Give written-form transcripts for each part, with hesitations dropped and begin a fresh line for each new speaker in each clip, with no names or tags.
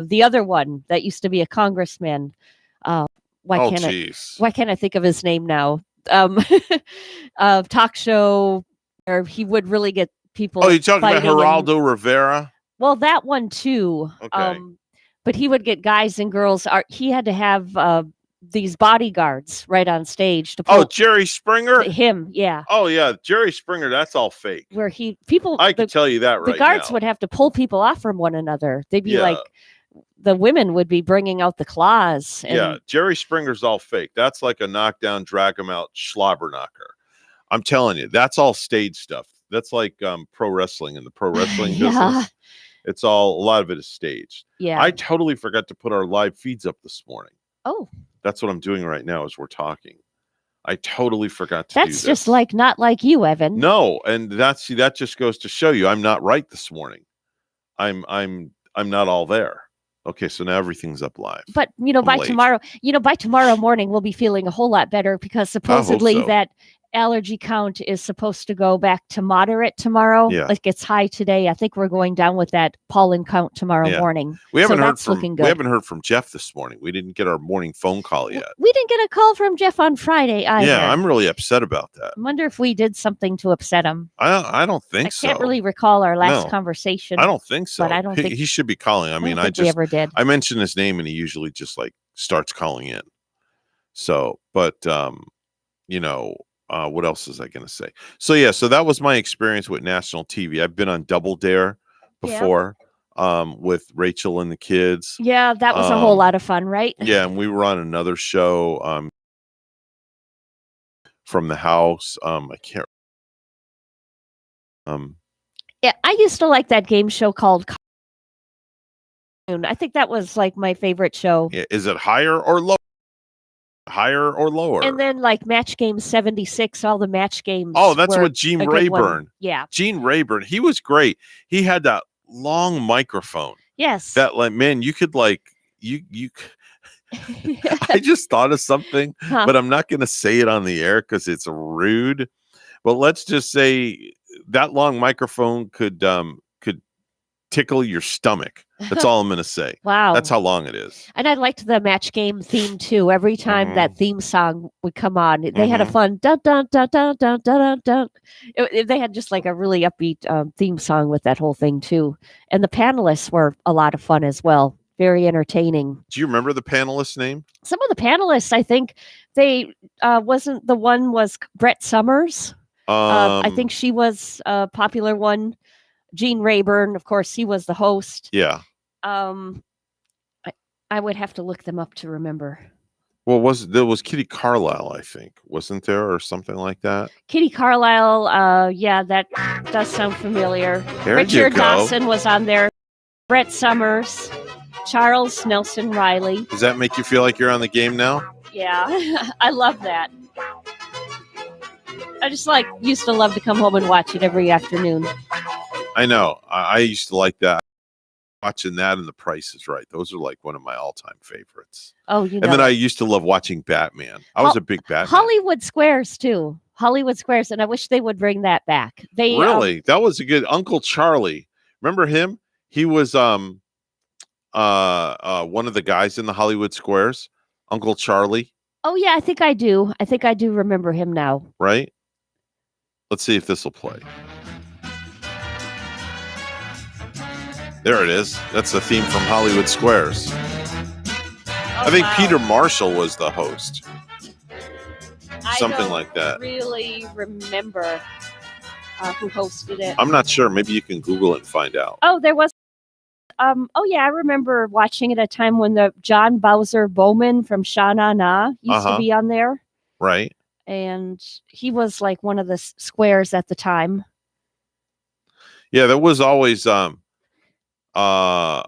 the other one that used to be a congressman. Uh, why
Oh,
can't I?
jeez.
Why can't I think of his name now? Um, talk show, or he would really get people
Oh, you're talking about
fighting.
Geraldo Rivera?
Well, that one too.
Okay.
But he would get guys and girls. He had to have these bodyguards right on stage to pull.
Oh, Jerry Springer?
Him, yeah.
Oh, yeah. Jerry Springer, that's all fake.
Where
I can tell you that right
the guards
now.
would have to pull people off from one another. They'd be
Yeah.
like, the women would be bringing out the claws. And
Yeah, Jerry Springer's all fake. That's like a knockdown, drag him out, slobber knocker. I'm telling you, that's all stage stuff. That's like pro wrestling in the pro wrestling business. It's all, a lot of it is staged.
Yeah.
I totally forgot to put our live feeds up this morning.
Oh.
That's what I'm doing right now as we're talking. I totally forgot to do
That's just like not like you, Evan.
No, and that just goes to show you I'm not right this morning. I'm not all there. Okay, so now everything's up live.
But by tomorrow morning we'll be feeling a whole lot better because supposedly that allergy count is supposed to go back to moderate tomorrow.
Yeah.
Like it's high today. I think we're going down with that pollen count tomorrow morning.
We haven't heard
looking good.
We haven't heard from Jeff this morning. We didn't get our morning phone call yet.
We didn't get a call from Jeff on Friday either.
Yeah, I'm really upset about that.
I wonder if we did something to upset him.
I don't think so.
I can't really recall our last conversation.
I don't think so.
But I don't think
he should be calling. I mean,
we ever did.
I mentioned his name and he usually just like starts calling in. So, but what else was I going to say? So that was my experience with national TV. I've been on Double Dare before with Rachel and the kids.
Yeah, that was a whole lot of fun, right?
Yeah, and we were on another show from the house. I can't.
Yeah, I used to like that game show called. I think that was like my favorite show.
Yeah, is it higher or lower? Higher or lower?
And then like Match Game 76, all the match games.
Oh, that's what Gene Rayburn.
Yeah.
Gene Rayburn. He was great. He had that long microphone.
Yes.
That like, man, you could like you I just thought of something, but I'm not going to say it on the air because it's rude. But let's just say that long microphone could tickle your stomach. That's all I'm going to say.
Wow.
That's how long it is.
And I liked the Match Game theme too. Every time that theme song would come on, they had a fun dun dun dun dun dun dun dun. They had just like a really upbeat theme song with that whole thing too. And the panelists were a lot of fun as well. Very entertaining.
Do you remember the panelist's name?
Some of the panelists, I think they wasn't the one was Brett Summers. I think she was a popular one. Gene Rayburn, of course, he was the host.
Yeah.
I would have to look them up to remember.
Well, there was Kitty Carlisle, I think, wasn't there, or something like that?
Kitty Carlisle, yeah, that does sound familiar. Richard Dawson was on there. Brett Summers, Charles Nelson Riley.
Does that make you feel like you're on the game now?
Yeah, I love that. I just used to love to come home and watch it every afternoon.
I know. I used to like that. Watching that and The Price is Right. Those are like one of my all-time favorites.
Oh,
And then I used to love watching Batman. I was a big Batman.
Hollywood Squares too. Hollywood Squares, and I wish they would bring that back. They
really that was a good Uncle Charlie. Remember him? He was one of the guys in the Hollywood Squares. Uncle Charlie.
Oh yeah, I think I do. I think I do remember him now.
Right? Let's see if this will play. There it is. That's the theme from Hollywood Squares. I think Peter Marshall was the host. Something like that.
I don't really remember who hosted it.
I'm not sure. Maybe you can Google it and find out.
Oh, there was. Oh yeah, I remember watching it at a time when the John Bowser Bowman from Sha Na Na used to be on there.
Right.
And he was like one of the squares at the time.
Yeah, there was always Paul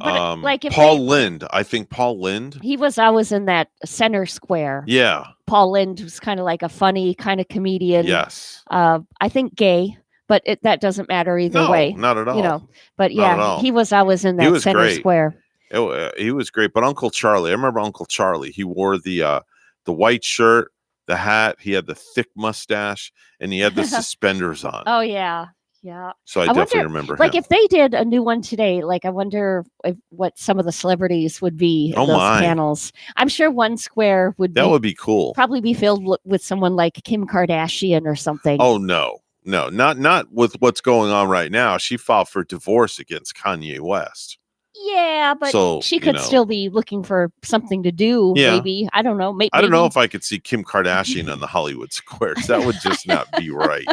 Lynde. I think Paul Lynde.
He was always in that center square.
Yeah.
Paul Lynde was kind of like a funny kind of comedian.
Yes.
I think gay, but that doesn't matter either way.
Not at all.
But yeah, he was always in that center square.
He was great. But Uncle Charlie, I remember Uncle Charlie. He wore the white shirt, the hat. He had the thick mustache, and he had the suspenders on.
Oh yeah. Yeah.
So I definitely remember
like
him.
if they did a new one today, like I wonder what some of the celebrities would be in those panels. I'm sure one square would
be cool.
Probably be filled with someone like Kim Kardashian or something.
Oh no, not with what's going on right now. She filed for divorce against Kanye West.
Yeah, but she could still be looking for something to do. Yeah. Maybe, I don't know.
I don't know if I could see Kim Kardashian on the Hollywood Squares. That would just not be right.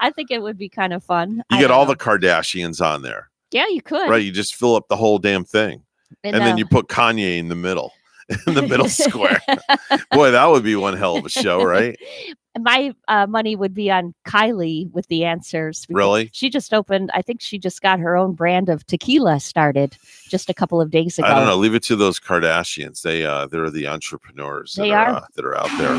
I think it would be kind of fun.
You get all the Kardashians on there.
Yeah, you could.
Right, you just fill up the whole damn thing, and then you put Kanye in the middle. In the middle square. Boy, that would be one hell of a show, right?
My money would be on Kylie with the answers.
Really?
She just opened, I think she just got her own brand of tequila started just a couple of days ago.
I don't know. Leave it to those Kardashians. They're the entrepreneurs that are out there.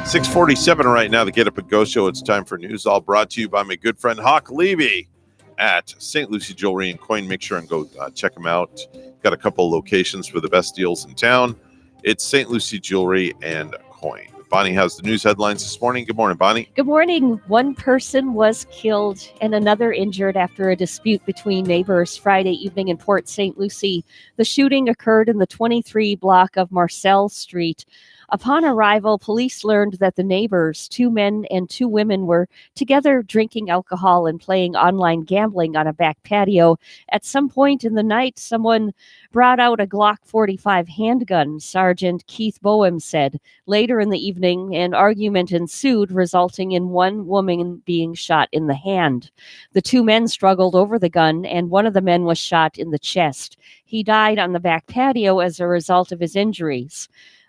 6:47 right now, the Get Up and Go show. It's time for news, all brought to you by my good friend Hawk Levy at St. Lucie Jewelry and Coin. Make sure and go check them out. Got a couple locations for the best deals in town. It's St. Lucie Jewelry and Coin. Bonnie has the news headlines this morning. Good morning, Bonnie.
Good morning. One person was killed and another injured after a dispute between neighbors Friday evening in Port St. Lucie. The shooting occurred in the 23 block of Marcel Street. Upon arrival, police learned that the neighbors, 2 men and 2 women, were together drinking alcohol and playing online gambling on a back patio. At some point in the night, someone brought out a Glock 45 handgun, Sergeant Keith Boehm said. Later in the evening, an argument ensued, resulting in one woman being shot in the hand. The 2 men struggled over the gun, and one of the men was shot in the chest. He died on the back patio as a result of his injuries.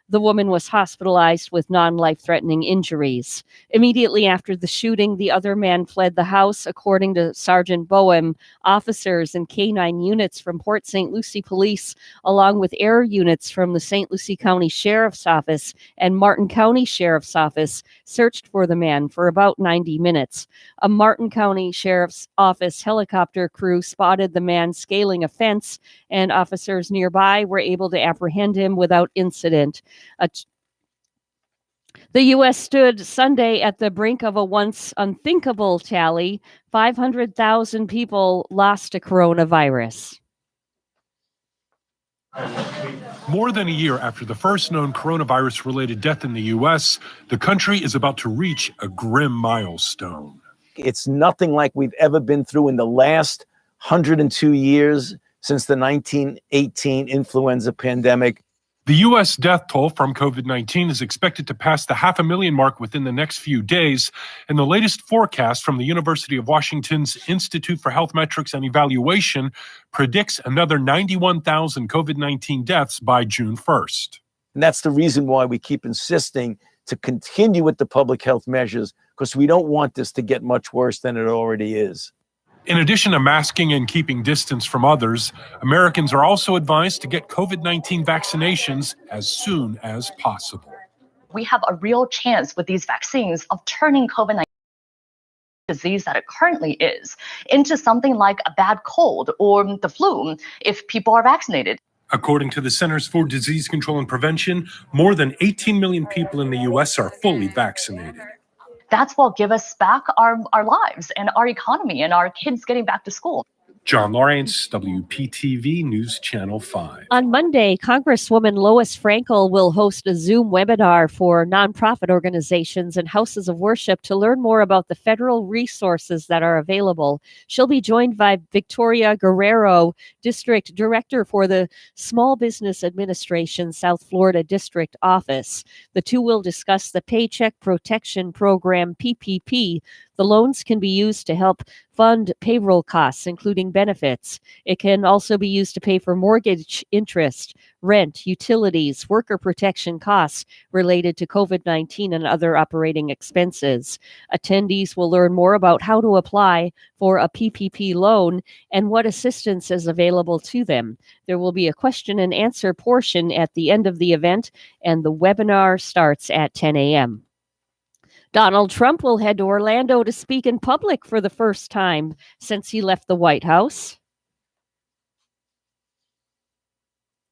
The woman was hospitalized with non-life-threatening injuries. Immediately after the shooting, the other man fled the house. According to Sergeant Boehm, officers and K-9 units from Port St. Lucie Police, along with air units from the St. Lucie County Sheriff's Office and Martin County Sheriff's Office, searched for the man for about 90 minutes. A Martin County Sheriff's Office helicopter crew spotted the man scaling a fence, and officers nearby were able to apprehend him without incident. The U.S. stood Sunday at the brink of a once unthinkable tally. 500,000 people lost to coronavirus.
More than a year after the first known coronavirus-related death in the U.S., the country is about to reach a grim milestone.
It's nothing like we've ever been through in the last 102 years since the 1918 influenza pandemic.
The U.S. death toll from COVID-19 is expected to pass the 500,000 mark within the next few days, and the latest forecast from the University of Washington's Institute for Health Metrics and Evaluation predicts another 91,000 COVID-19 deaths by June 1st.
And that's the reason why we keep insisting to continue with the public health measures, because we don't want this to get much worse than it already is.
In addition to masking and keeping distance from others, Americans are also advised to get COVID-19 vaccinations as soon as possible.
We have a real chance with these vaccines of turning COVID-19 disease that it currently is into something like a bad cold or the flu if people are vaccinated.
According to the Centers for Disease Control and Prevention, more than 18 million people in the U.S. are fully vaccinated.
That's what give us back our lives and our economy and our kids getting back to school.
John Lawrence, WPTV News Channel 5.
On Monday, Congresswoman Lois Frankel will host a Zoom webinar for nonprofit organizations and houses of worship to learn more about the federal resources that are available. She'll be joined by Victoria Guerrero, District Director for the Small Business Administration South Florida District Office. The two will discuss the Paycheck Protection Program, PPP. The loans can be used to help fund payroll costs, including benefits. It can also be used to pay for mortgage interest, rent, utilities, worker protection costs related to COVID-19 and other operating expenses. Attendees will learn more about how to apply for a PPP loan and what assistance is available to them. There will be a question and answer portion at the end of the event, and the webinar starts at 10 a.m. Donald Trump will head to Orlando to speak in public for the first time since he left the White House.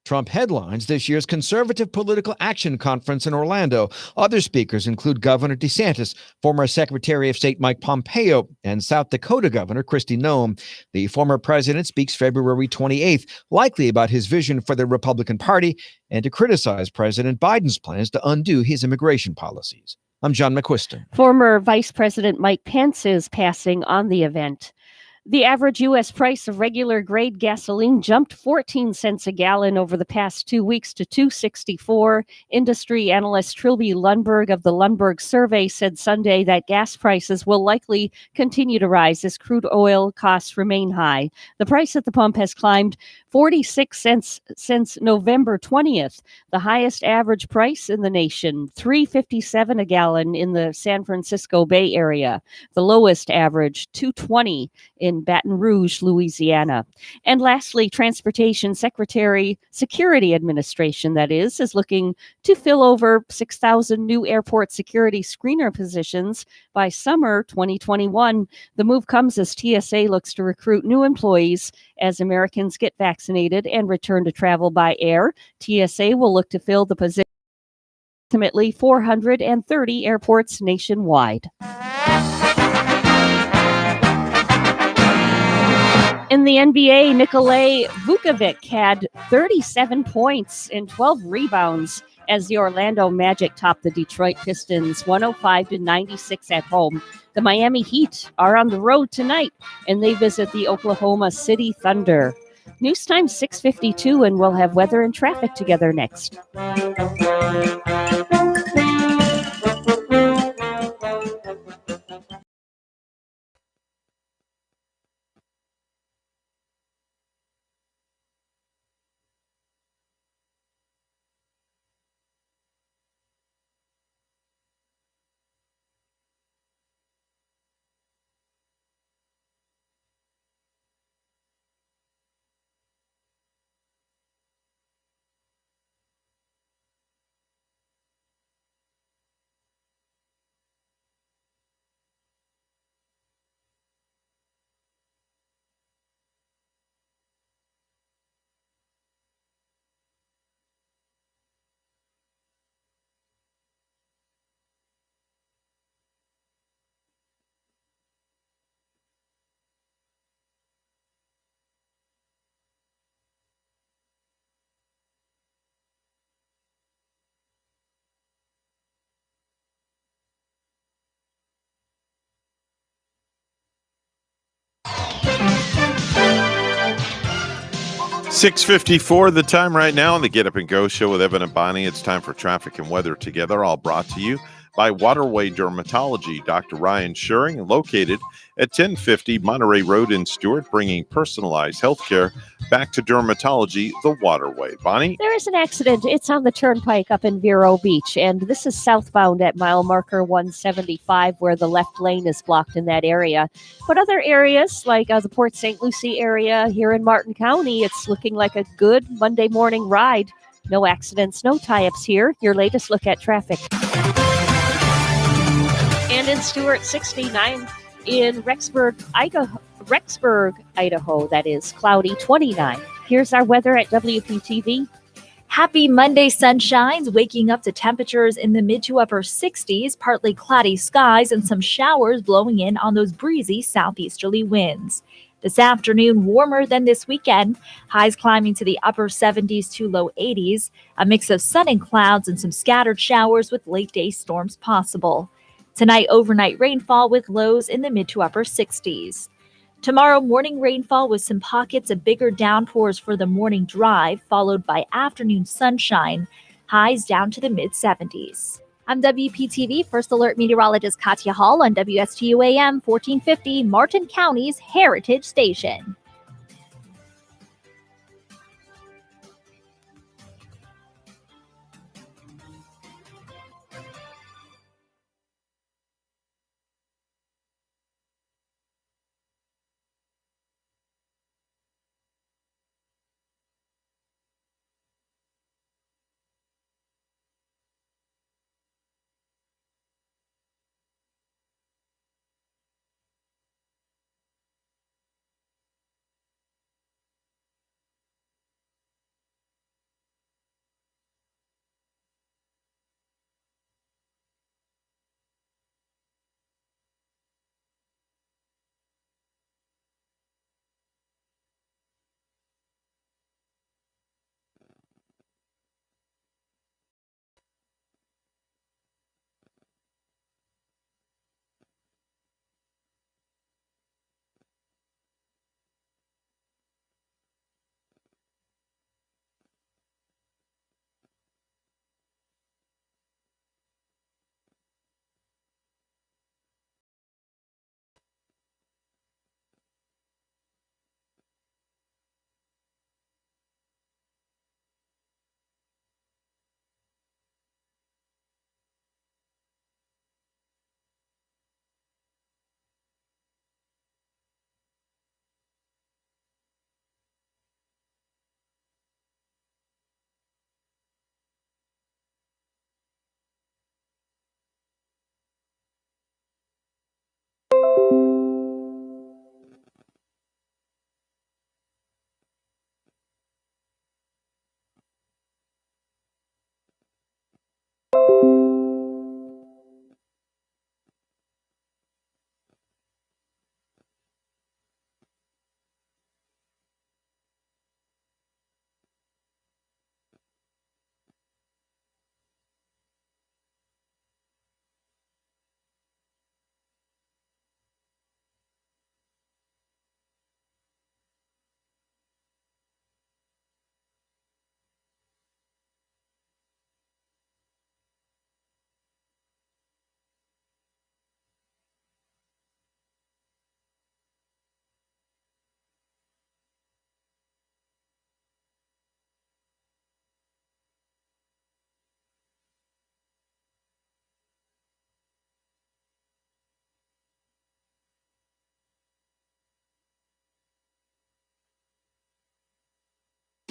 Trump headlines this year's Conservative Political Action Conference in Orlando. Other speakers include Governor DeSantis, former Secretary of State Mike Pompeo, and South Dakota Governor Kristi Noem. The former president speaks February 28th, likely about his vision for the Republican Party and to criticize President Biden's plans to undo his immigration policies. I'm John McQuiston.
Former Vice President Mike Pence is passing on the event. The average U.S. price of regular grade gasoline jumped 14 cents a gallon over the past 2 weeks to $2.64. Industry analyst Trilby Lundberg of the Lundberg Survey said Sunday that gas prices will likely continue to rise as crude oil costs remain high. The price at the pump has climbed 46 cents since November 20th, the highest average price in the nation, $3.57 a gallon in the San Francisco Bay Area. The lowest average, $2.20 in Baton Rouge, Louisiana. And lastly, Transportation Security Administration, that is looking to fill over 6,000 new airport security screener positions by summer 2021. The move comes as TSA looks to recruit new employees as Americans get vaccinated and return to travel by air. TSA will look to fill the position approximately 430 airports nationwide. In the NBA, Nikola Vukovic had 37 points and 12 rebounds as the Orlando Magic topped the Detroit Pistons 105-96 at home. The Miami Heat are on the road tonight, and they visit the Oklahoma City Thunder. News time 6:52, and we'll have weather and traffic together next.
$6:54 the time right now on the Get Up and Go show with Evan and Bonnie. It's time for traffic and weather together, all brought to you by Waterway Dermatology. Dr. Ryan Schuring, located at 1050 Monterey Road in Stewart, bringing personalized healthcare back to dermatology the Waterway. Bonnie?
There is an accident. It's on the turnpike up in Vero Beach, and this is southbound at mile marker 175, where the left lane is blocked in that area. But other areas, like the Port St. Lucie area here in Martin County, it's looking like a good Monday morning ride. No accidents, no tie-ups here. Your latest look at traffic. And in Stewart, 69. In Rexburg, Idaho, that is cloudy, 29. Here's our weather at WPTV.
Happy Monday sunshines, waking up to temperatures in the mid to upper 60s, partly cloudy skies, and some showers blowing in on those breezy southeasterly winds. This afternoon, warmer than this weekend, highs climbing to the upper 70s to low 80s, a mix of sun and clouds and some scattered showers with late day storms possible. Tonight, overnight rainfall with lows in the mid to upper 60s. Tomorrow, morning rainfall with some pockets of bigger downpours for the morning drive, followed by afternoon sunshine, highs down to the mid 70s. I'm WPTV First Alert meteorologist Katya Hall on WSTU AM 1450, Martin County's Heritage Station.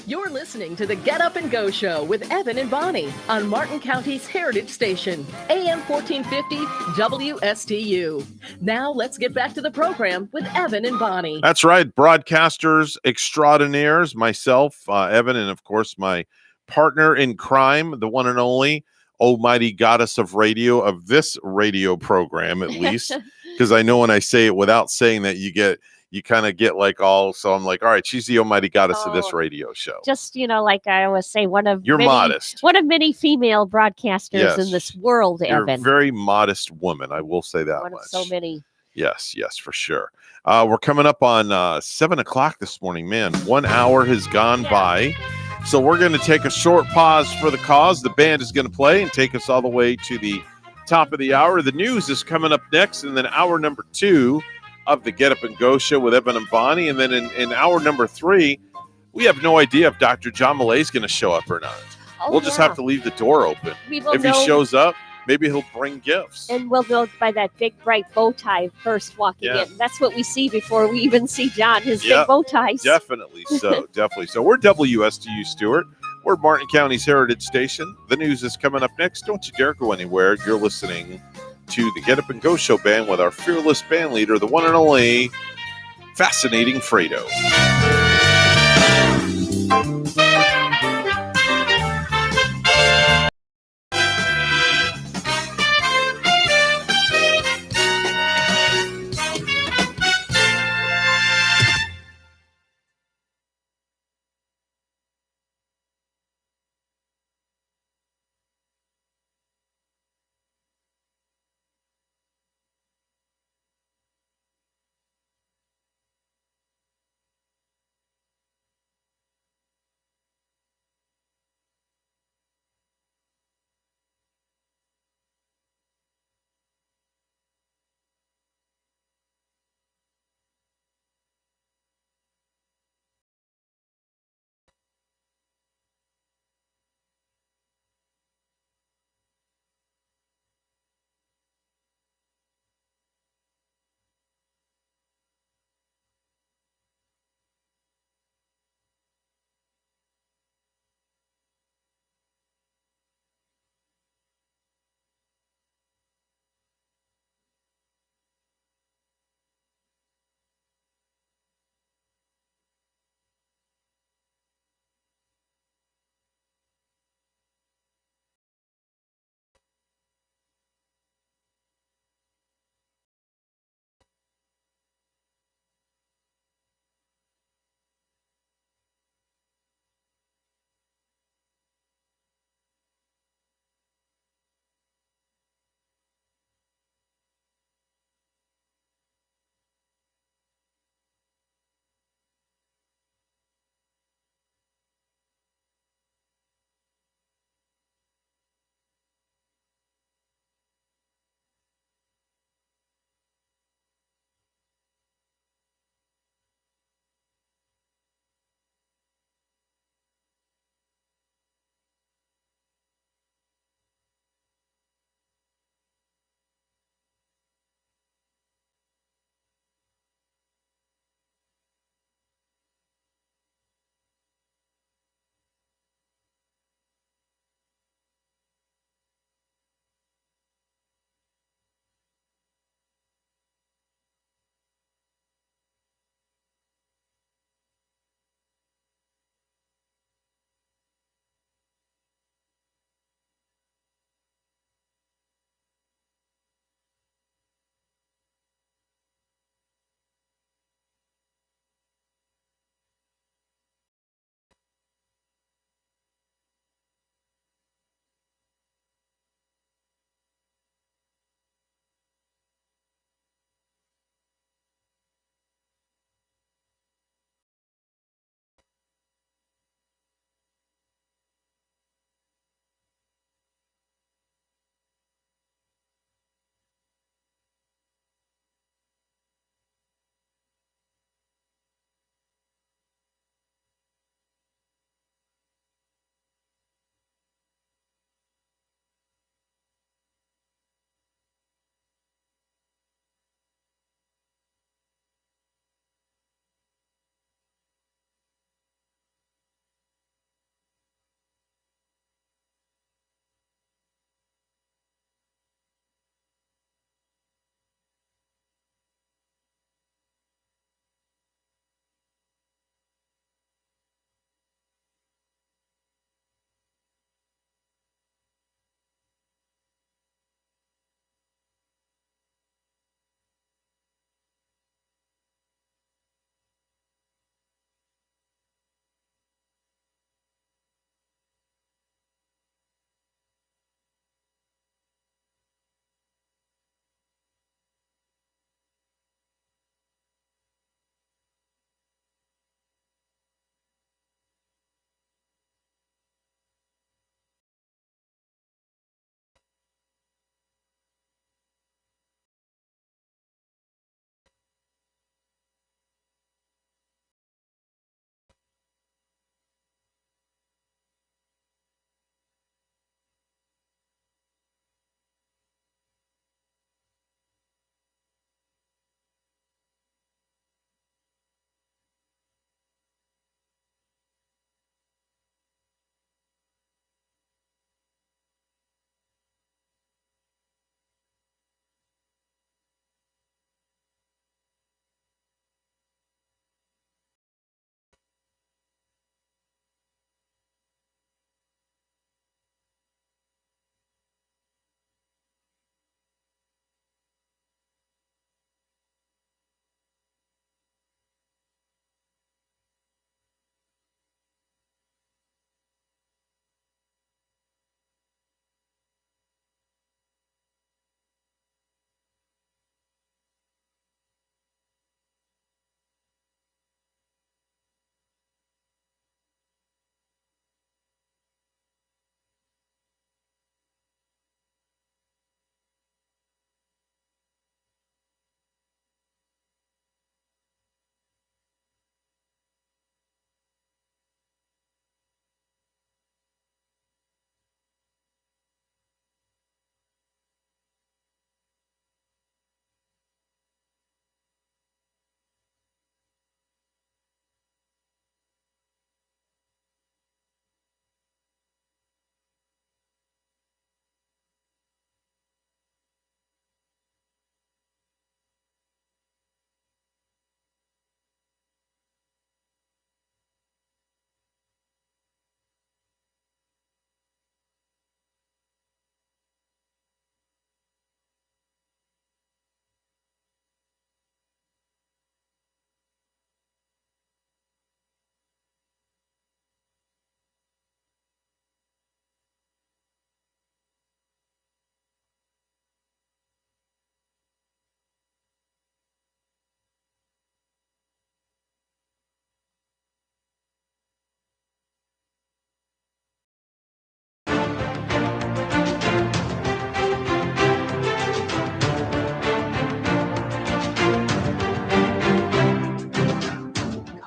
You're listening to the Get Up and Go Show with Evan and Bonnie on Martin County's Heritage Station, AM 1450 WSTU. Now let's get back to the program with Evan and Bonnie.
That's right. Broadcasters extraordinaires, myself, Evan, and of course my partner in crime, the one and only almighty goddess of radio, of this radio program, at least. Because I know when I say it without saying that, you kind of get like all, so I'm like, all right, she's the almighty goddess of this radio show.
Just, like I always say,
You're modest.
One of many female broadcasters in this world,
You're
Evan.
a very modest woman. I will say that
One
much.
of so many.
Yes, for sure. We're coming up on 7 o'clock this morning. Man, 1 hour has gone by. So we're going to take a short pause for the cause. The band is going to play and take us all the way to the top of the hour. The news is coming up next, and then hour number 2 of the Get Up and Go Show with Evan and Bonnie. And then in hour number 3, we have no idea if Dr. John Millay is going to show up or not. We'll just have to leave the door open. If he shows up, maybe he'll bring gifts.
And we'll go by that big, bright bow tie first walking in. That's what we see before we even see John, his big bow ties.
Definitely so. Definitely so. We're WSTU Stewart. We're Martin County's Heritage Station. The news is coming up next. Don't you dare go anywhere. You're listening to the Get Up and Go Show band with our fearless band leader, the one and only Fascinating Fredo.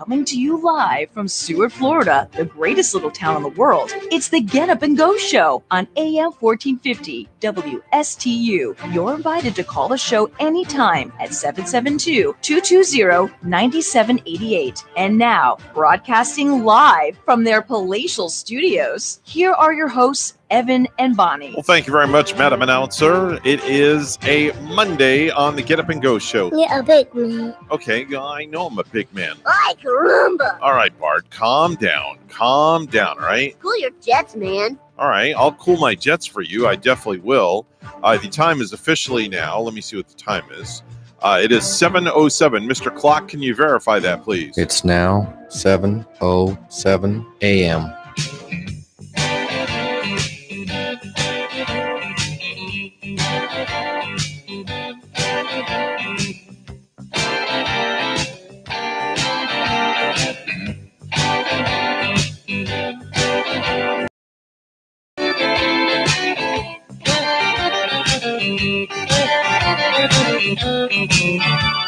Coming to you live from Seward, Florida, the greatest little town in the world. It's the Get Up and Go Show on AM 1450 WSTU. You're invited to call the show anytime at 772-220-9788. And now, broadcasting live from their palatial studios, here are your hosts, Evan and Bonnie.
Well, thank you very much, Madam Announcer. It is a Monday on the Get Up and Go Show.
Yeah, a big man.
Okay, I know I'm a big man.
Ay, caramba.
All right, Bart, calm down. Calm down, all right?
Cool your jets, man.
All right, I'll cool my jets for you. I definitely will. The time is officially now. Let me see what the time is. It is 7:07. Mr. Clock, can you verify that, please?
It's now 7:07 a.m.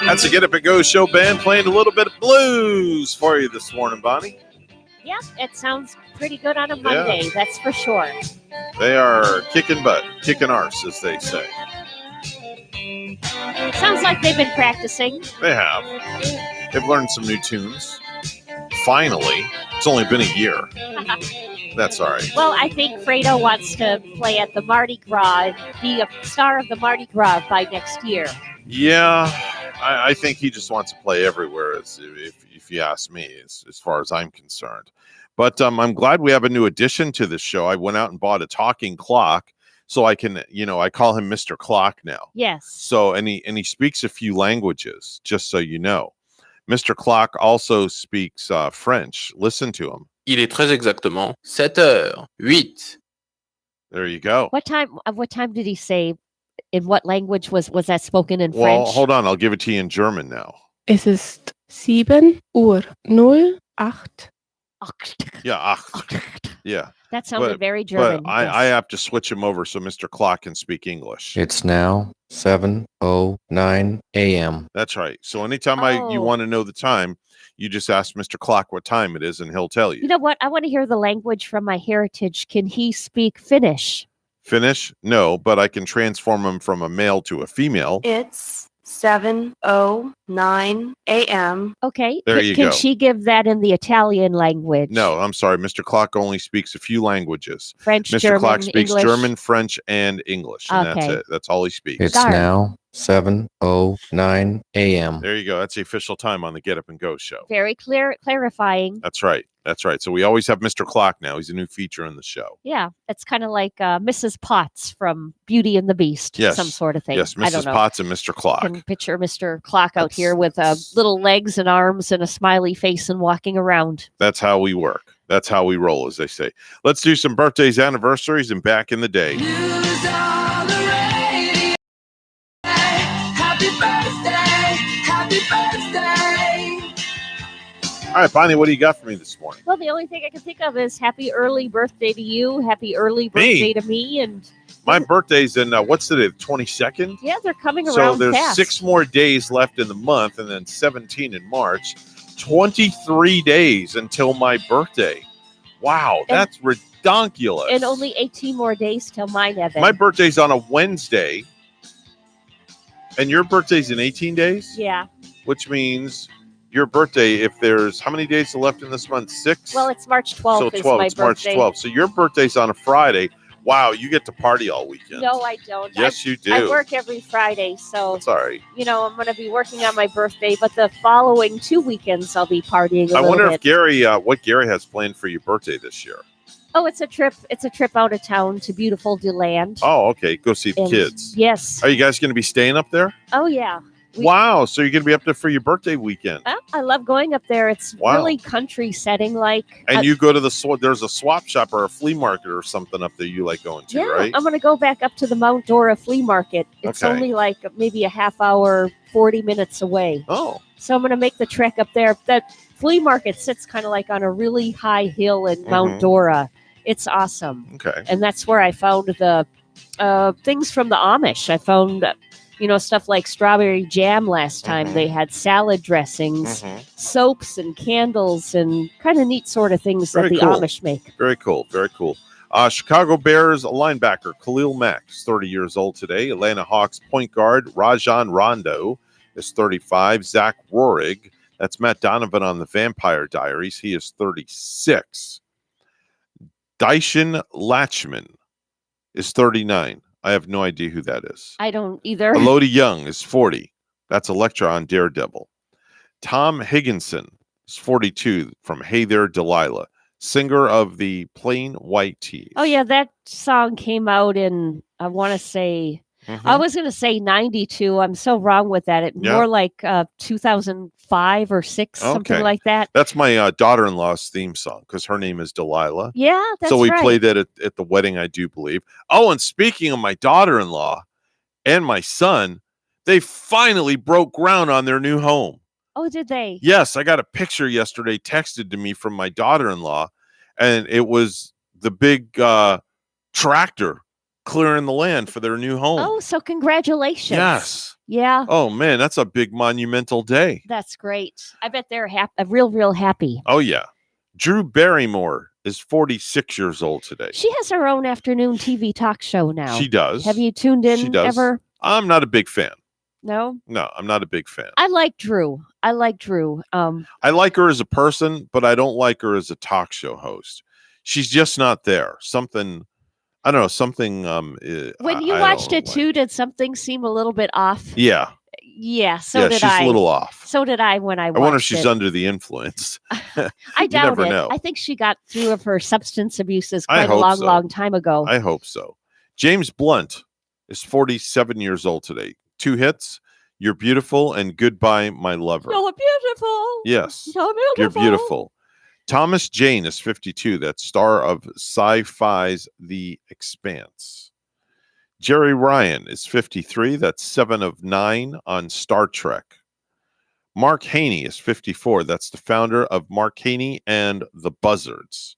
That's the Get Up and Go Show band playing a little bit of blues for you this morning, Bonnie.
Yeah, it sounds pretty good on a Monday, that's for sure.
They are kicking butt, kicking arse, as they say.
Sounds like they've been practicing.
They have. They've learned some new tunes. Finally. It's only been a year. That's all right.
Well, I think Fredo wants to play at the Mardi Gras, be a star of the Mardi Gras by next year.
Yeah, I think he just wants to play everywhere, if you ask me, as far as I'm concerned. But I'm glad we have a new addition to this show. I went out and bought a talking clock, so I can, I call him Mr. Clock now.
Yes.
So, and he speaks a few languages, just so you know. Mr. Clock also speaks French. Listen to him.
Il est très exactement 7h08.
There you go.
What time did he say? In what language was that spoken in
Well,
French?
hold on. I'll give it to you in German now.
Es ist 7:08.
Yeah. Yeah.
That sounded very German.
But I have to switch him over so Mr. Clock can speak English.
It's now 7:09 a.m.
That's right. So anytime you
Oh.
want to know the time, you just ask Mr. Clock what time it is, and he'll tell you.
You know what? I want to hear the language from my heritage. Can he speak Finnish?
Finnish? No, but I can transform him from a male to a female.
It's 7:09 a.m.
Okay.
There you
Can
go.
she give that in the Italian language?
No, I'm sorry. Mr. Clock only speaks a few languages.
French,
Mr.
German,
Clock speaks
English.
German, French, and English. And that's
Okay.
it. That's all he speaks.
It's
Darn.
now 7:09 a.m.
There you go. That's the official time on the Get Up and Go show.
Very clarifying.
That's right. That's right. So we always have Mr. Clock now. He's a new feature in the show.
Yeah, it's kind of like Mrs. Potts from Beauty and the Beast,
Yes.
some sort of thing.
Yes,
I don't
Mrs.
know.
Potts and Mr. Clock.
Can picture Mr. Clock out here with little legs and arms and a smiley face and walking around.
That's how we work. That's how we roll, as they say. Let's do some birthdays, anniversaries, and back in the day.
Happy birthday, happy birthday.
All right, Bonnie, what do you got for me this morning?
Well, the only thing I can think of is happy early birthday to you, happy early birthday to me, and
My birthday's in, what's today, the 22nd?
yeah, they're coming
So
around
there's
fast.
6 more days left in the month, and then 17 in March. 23 days until my birthday. Wow,
And-
that's redonkulous.
and only 18 more days till mine, Evan.
My birthday's on a Wednesday, and your birthday's in 18 days?
Yeah.
Which means your birthday, if there's how many days left in this month? 6?
Well, it's March 12th
so
is
12.
my
It's March
birthday.
12th. So your birthday's on a Friday. Wow, you get to party all weekend.
No, I don't.
Yes, you do.
I work every Friday, so
That's all right.
I'm going to be working on my birthday, but the following 2 weekends I'll be partying a
I
little
wonder
bit.
if Gary, what Gary has planned for your birthday this year.
Oh, it's a trip. It's a trip out of town to beautiful DeLand.
Oh, okay. Go see the
And-
kids.
Yes.
Are you guys going to be staying up there?
Oh, yeah.
Wow. So you're going to be up there for your birthday weekend.
I love going up there. It's
Wow.
really country setting, like.
And you go to there's a swap shop or a flea market or something up there you like going to,
Yeah,
right?
I'm going to go back up to the Mount Dora flea market. It's
Okay.
only like maybe a half hour, 40 minutes away.
Oh.
So I'm going to make the trek up there. That flea market sits kind of like on a really high hill in Mount
Mhm.
Dora. It's awesome.
Okay.
And that's where I found the things from the Amish. I found stuff like strawberry jam last time. They had salad dressings, soaps and candles, and kind of neat sort of things
Very
that the
cool.
Amish make.
Very cool. Very cool. Chicago Bears linebacker Khalil Mack is 30 years old today. Atlanta Hawks point guard Rajon Rondo is 35. Zach Rohrig, that's Matt Donovan on the Vampire Diaries. He is 36. Dyson Latchman is 39. I have no idea who that is.
I don't either.
Elodie Young is 40. That's Elektra on Daredevil. Tom Higginson is 42 from Hey There, Delilah, singer of the Plain White Tees.
Oh, yeah, that song came out in, I want to say, I was going to say 92. I'm so wrong with that.
Yeah.
More like 2005 or 6, something
Okay.
like that.
That's my daughter-in-law's theme song because her name is Delilah.
Yeah, that's
so we
right.
played that at the wedding, I do believe. Oh, and speaking of my daughter-in-law and my son, they finally broke ground on their new home.
Oh, did they?
Yes, I got a picture yesterday texted to me from my daughter-in-law, and it was the big tractor clearing the land for their new home.
Oh, so congratulations.
Yes.
Yeah.
Oh, man, that's a big monumental day.
That's great. I bet they're real happy.
Oh, yeah. Drew Barrymore is 46 years old today.
She has her own afternoon TV talk show now.
She does.
Have you tuned in
She does.
ever?
I'm not a big fan.
No?
No, I'm not a big fan.
I like Drew.
I like her as a person, but I don't like her as a talk show host. She's just not there. Something, I don't know, something.
When you
I
watched
don't
it too, did something seem a little bit off?
Yeah.
Yeah, so
Yeah,
did
she's
I.
a little off.
So did I when I watched
I wonder if she's
it.
under the influence.
I
You
doubt
never
it.
know.
I think she got through of her substance abuses
I
quite a
hope
long,
so.
long time ago.
I hope so. James Blunt is 47 years old today. 2 hits, You're Beautiful and Goodbye, My Lover.
You're beautiful.
Yes.
You're
You're
beautiful.
beautiful. Thomas Jane is 52. That's star of sci-fi's The Expanse. Jerry Ryan is 53. That's 7 of 9 on Star Trek. Mark Haney is 54. That's the founder of Mark Haney and the Buzzards,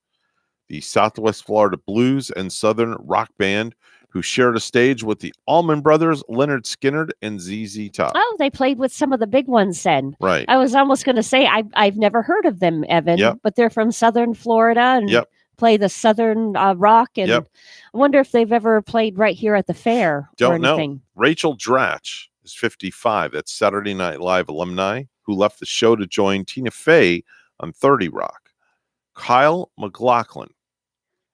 the Southwest Florida blues and southern rock band who shared a stage with the Allman Brothers, Leonard Skinner, and ZZ Top.
Oh, they played with some of the big ones then.
Right.
I was almost going to say I've never heard of them, Evan.
Yep.
But they're from Southern Florida and
Yep.
play the Southern rock. And
Yep.
I wonder if they've ever played right here at the fair or
Don't know.
anything.
Rachel Dratch is 55. That's Saturday Night Live alumni who left the show to join Tina Fey on 30 Rock. Kyle MacLachlan,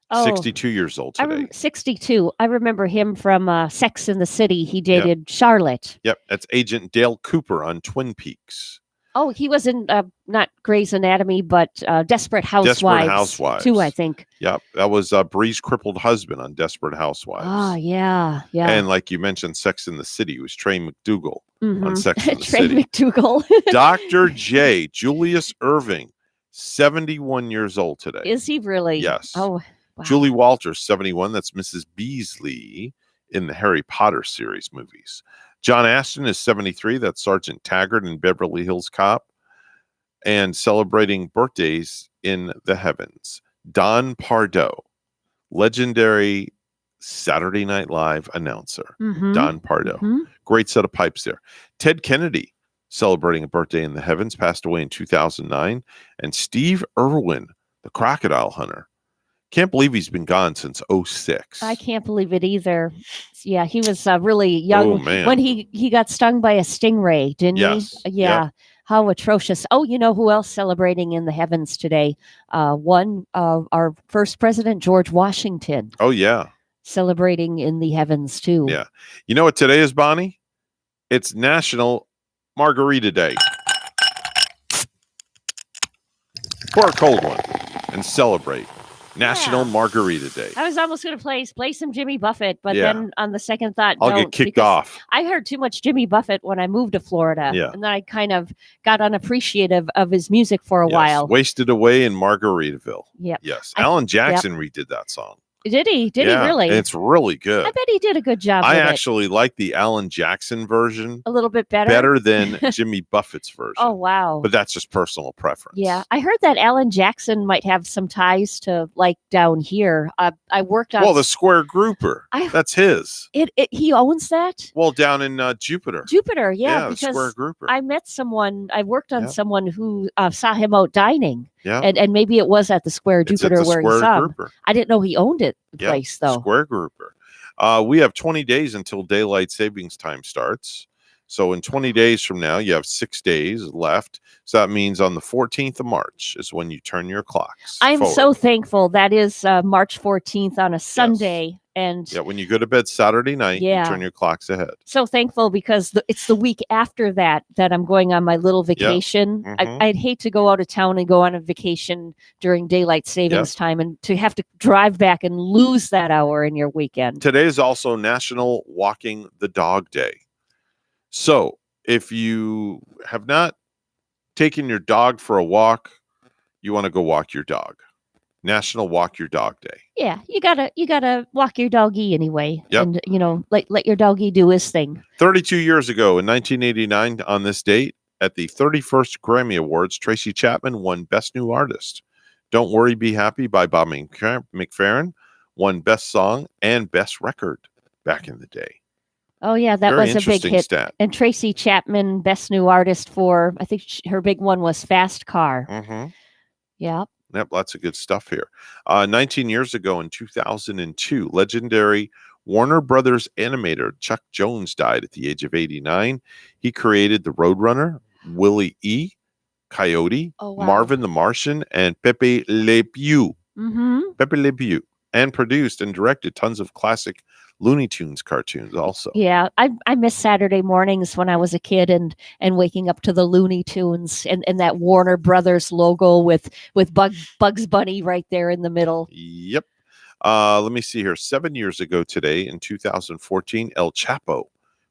Oh,
62 years old today.
62. I remember him from Sex in the City. He dated Charlotte.
Yep, that's Agent Dale Cooper on Twin Peaks.
Oh, he was in not Grey's Anatomy, but Desperate Housewives. Too, I think.
Yep, that was Bree's crippled husband on Desperate Housewives.
Oh, yeah.
And like you mentioned, Sex in the City was Trey McDougal on
Mhm.
Sex in the
Trey
City.
McDougal.
Dr. J. Julius Irving, 71 years old today.
Is he really?
Yes.
Oh, wow.
Julie Walters, 71. That's Mrs. Beasley in the Harry Potter series movies. John Aston is 73. That's Sergeant Taggart in Beverly Hills Cop. And celebrating birthdays in the heavens, Don Pardo, legendary Saturday Night Live announcer.
Mhm.
Don Pardo.
Mhm.
Great set of pipes there. Ted Kennedy, celebrating a birthday in the heavens, passed away in 2009. And Steve Irwin, the crocodile hunter. Can't believe he's been gone since 06.
I can't believe it either. Yeah, he was really young
Oh, man.
when he got stung by a stingray, didn't
Yes.
he? Yeah.
Yep.
How atrocious. Oh, you know who else celebrating in the heavens today? Our first president, George Washington,
Oh, yeah.
celebrating in the heavens too.
Yeah. You know what today is, Bonnie? It's National Margarita Day. Pour a cold one and celebrate National Margarita Day.
I was almost going to play some Jimmy Buffett, but
Yeah.
then on the second thought,
I'll
don't,
get kicked
because
off.
I heard too much Jimmy Buffett when I moved to Florida,
Yeah.
and then I kind of got unappreciative of his music for a
Yes.
while.
Wasted Away in Margaritaville.
Yep.
Yes.
I-
Alan Jackson redid that song.
Did he? Did
Yeah,
he really?
It's really good.
I bet he did a good job
I
with it.
actually like the Alan Jackson version
A little bit better.
better than Jimmy Buffett's version.
Oh, wow.
But that's just personal preference.
Yeah, I heard that Alan Jackson might have some ties to like down here. I worked on.
Well, the Square Grouper. That's his.
He owns that.
Well, down in Jupiter.
Jupiter, yeah,
the
because
Square Grouper.
I met someone. I worked on someone who saw him out dining.
Yeah.
And maybe it was at the Square
It's at
Jupiter
the
where
Square
he saw him.
Grouper.
I didn't know he owned it. The place though.
Square Grouper. We have 20 days until daylight savings time starts. So in 20 days from now, you have 6 days left. So that means on the 14th of March is when you turn your clocks.
I'm
forward.
so thankful. That is March 14th on a Sunday. And
Yeah, when you go to bed Saturday night, you
Yeah.
turn your clocks ahead.
so thankful because it's the week after that I'm going on my little vacation.
Mhm.
I'd hate to go out of town and go on a vacation during daylight savings time and to have to drive back and lose that hour in your weekend.
Today is also National Walking the Dog Day. So if you have not taken your dog for a walk, you want to go walk your dog. National Walk Your Dog Day.
Yeah, you gotta walk your doggy anyway,
Yep.
and let your doggy do his thing.
32 years ago in 1989 on this date at the 31st Grammy Awards, Tracy Chapman won Best New Artist. Don't Worry, Be Happy by Bob McFerrin won Best Song and Best Record back in the day.
Oh yeah, that
Very
was a big
interesting
hit.
stat.
And Tracy Chapman, Best New Artist for I think her big one was Fast Car.
Mm-hmm.
Yeah.
Yep, lots of good stuff here. 19 years ago in 2002, legendary Warner Brothers animator Chuck Jones died at the age of 89. He created the Roadrunner, Willie E., Coyote,
Oh, wow.
Marvin the Martian, and Pepe Le Pew.
Mm-hmm.
Pepe Le Pew. And produced and directed tons of classic Looney Tunes cartoons also.
Yeah, I miss Saturday mornings when I was a kid and waking up to the Looney Tunes and that Warner Brothers logo with Bugs Bunny right there in the middle.
Yep. Let me see here. 7 years ago today, in 2014, El Chapo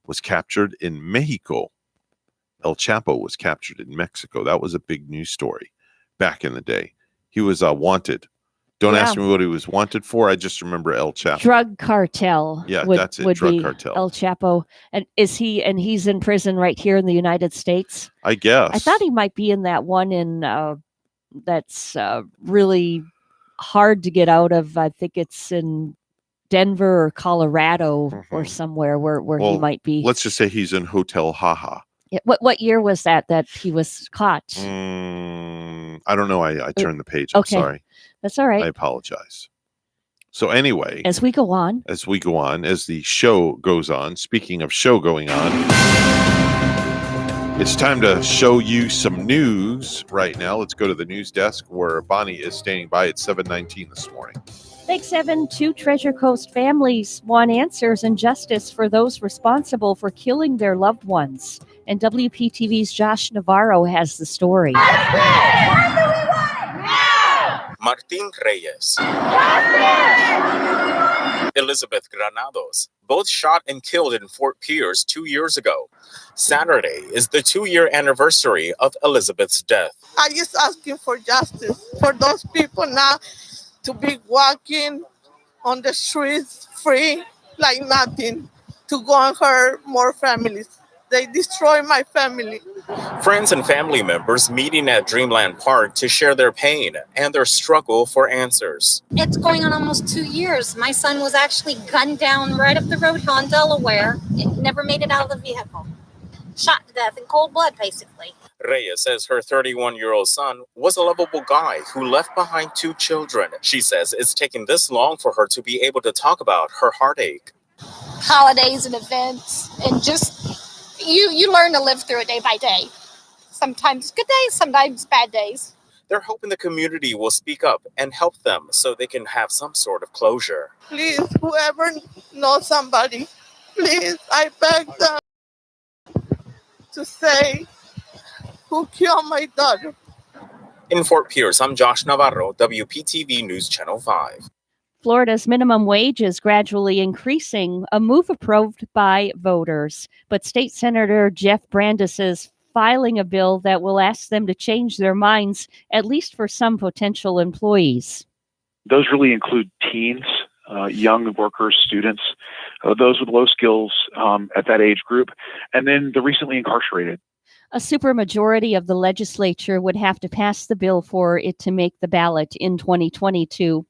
was captured in Mexico. El Chapo was captured in Mexico. That was a big news story back in the day. He was wanted. Don't ask me what he was wanted for. I just remember El Chapo.
Drug cartel.
Yeah,
would,
that's it,
would
drug
be
cartel.
El Chapo. And he's in prison right here in the United States?
I guess.
I thought he might be in that one in that's really hard to get out of. I think it's in Denver or Colorado or somewhere where he might be.
Let's just say he's in Hotel Haha.
Yeah, what year was that he was caught?
I don't know. I turned the page. I'm
Okay.
sorry.
That's all right.
I apologize. So anyway,
As we go on,
as the show goes on, speaking of show going on, it's time to show you some news right now. Let's go to the news desk where Bonnie is standing by at 7:19 this morning.
thanks, Evan. 2 Treasure Coast families want answers and justice for those responsible for killing their loved ones. And WPTV's Josh Navarro has the story.
Martin Reyes, Elizabeth Granados, both shot and killed in Fort Pierce 2 years ago. Saturday is the 2-year anniversary of Elizabeth's death.
I just asking for justice for those people now to be walking on the streets free like nothing, to go and hurt more families. They destroy my family.
Friends and family members meeting at Dreamland Park to share their pain and their struggle for answers.
It's going on almost 2 years. My son was actually gunned down right up the road here in Delaware. It never made it out of the vehicle. Shot to death in cold blood, basically.
Reyes says her 31-year-old son was a lovable guy who left behind 2 children. She says it's taken this long for her to be able to talk about her heartache.
Holidays and events, and just you learn to live through it day by day. Sometimes good days, sometimes bad days.
They're hoping the community will speak up and help them so they can have some sort of closure.
Please, whoever knows somebody, please, I beg them to say who killed my daughter.
In Fort Pierce, I'm Josh Navarro, WPTV News Channel 5.
Florida's minimum wage is gradually increasing, a move approved by voters. But State Senator Jeff Brandes is filing a bill that will ask them to change their minds, at least for some potential employees.
Those really include teens, young workers, students, those with low skills at that age group, and then the recently incarcerated.
A supermajority of the legislature would have to pass the bill for it to make the ballot in 2022.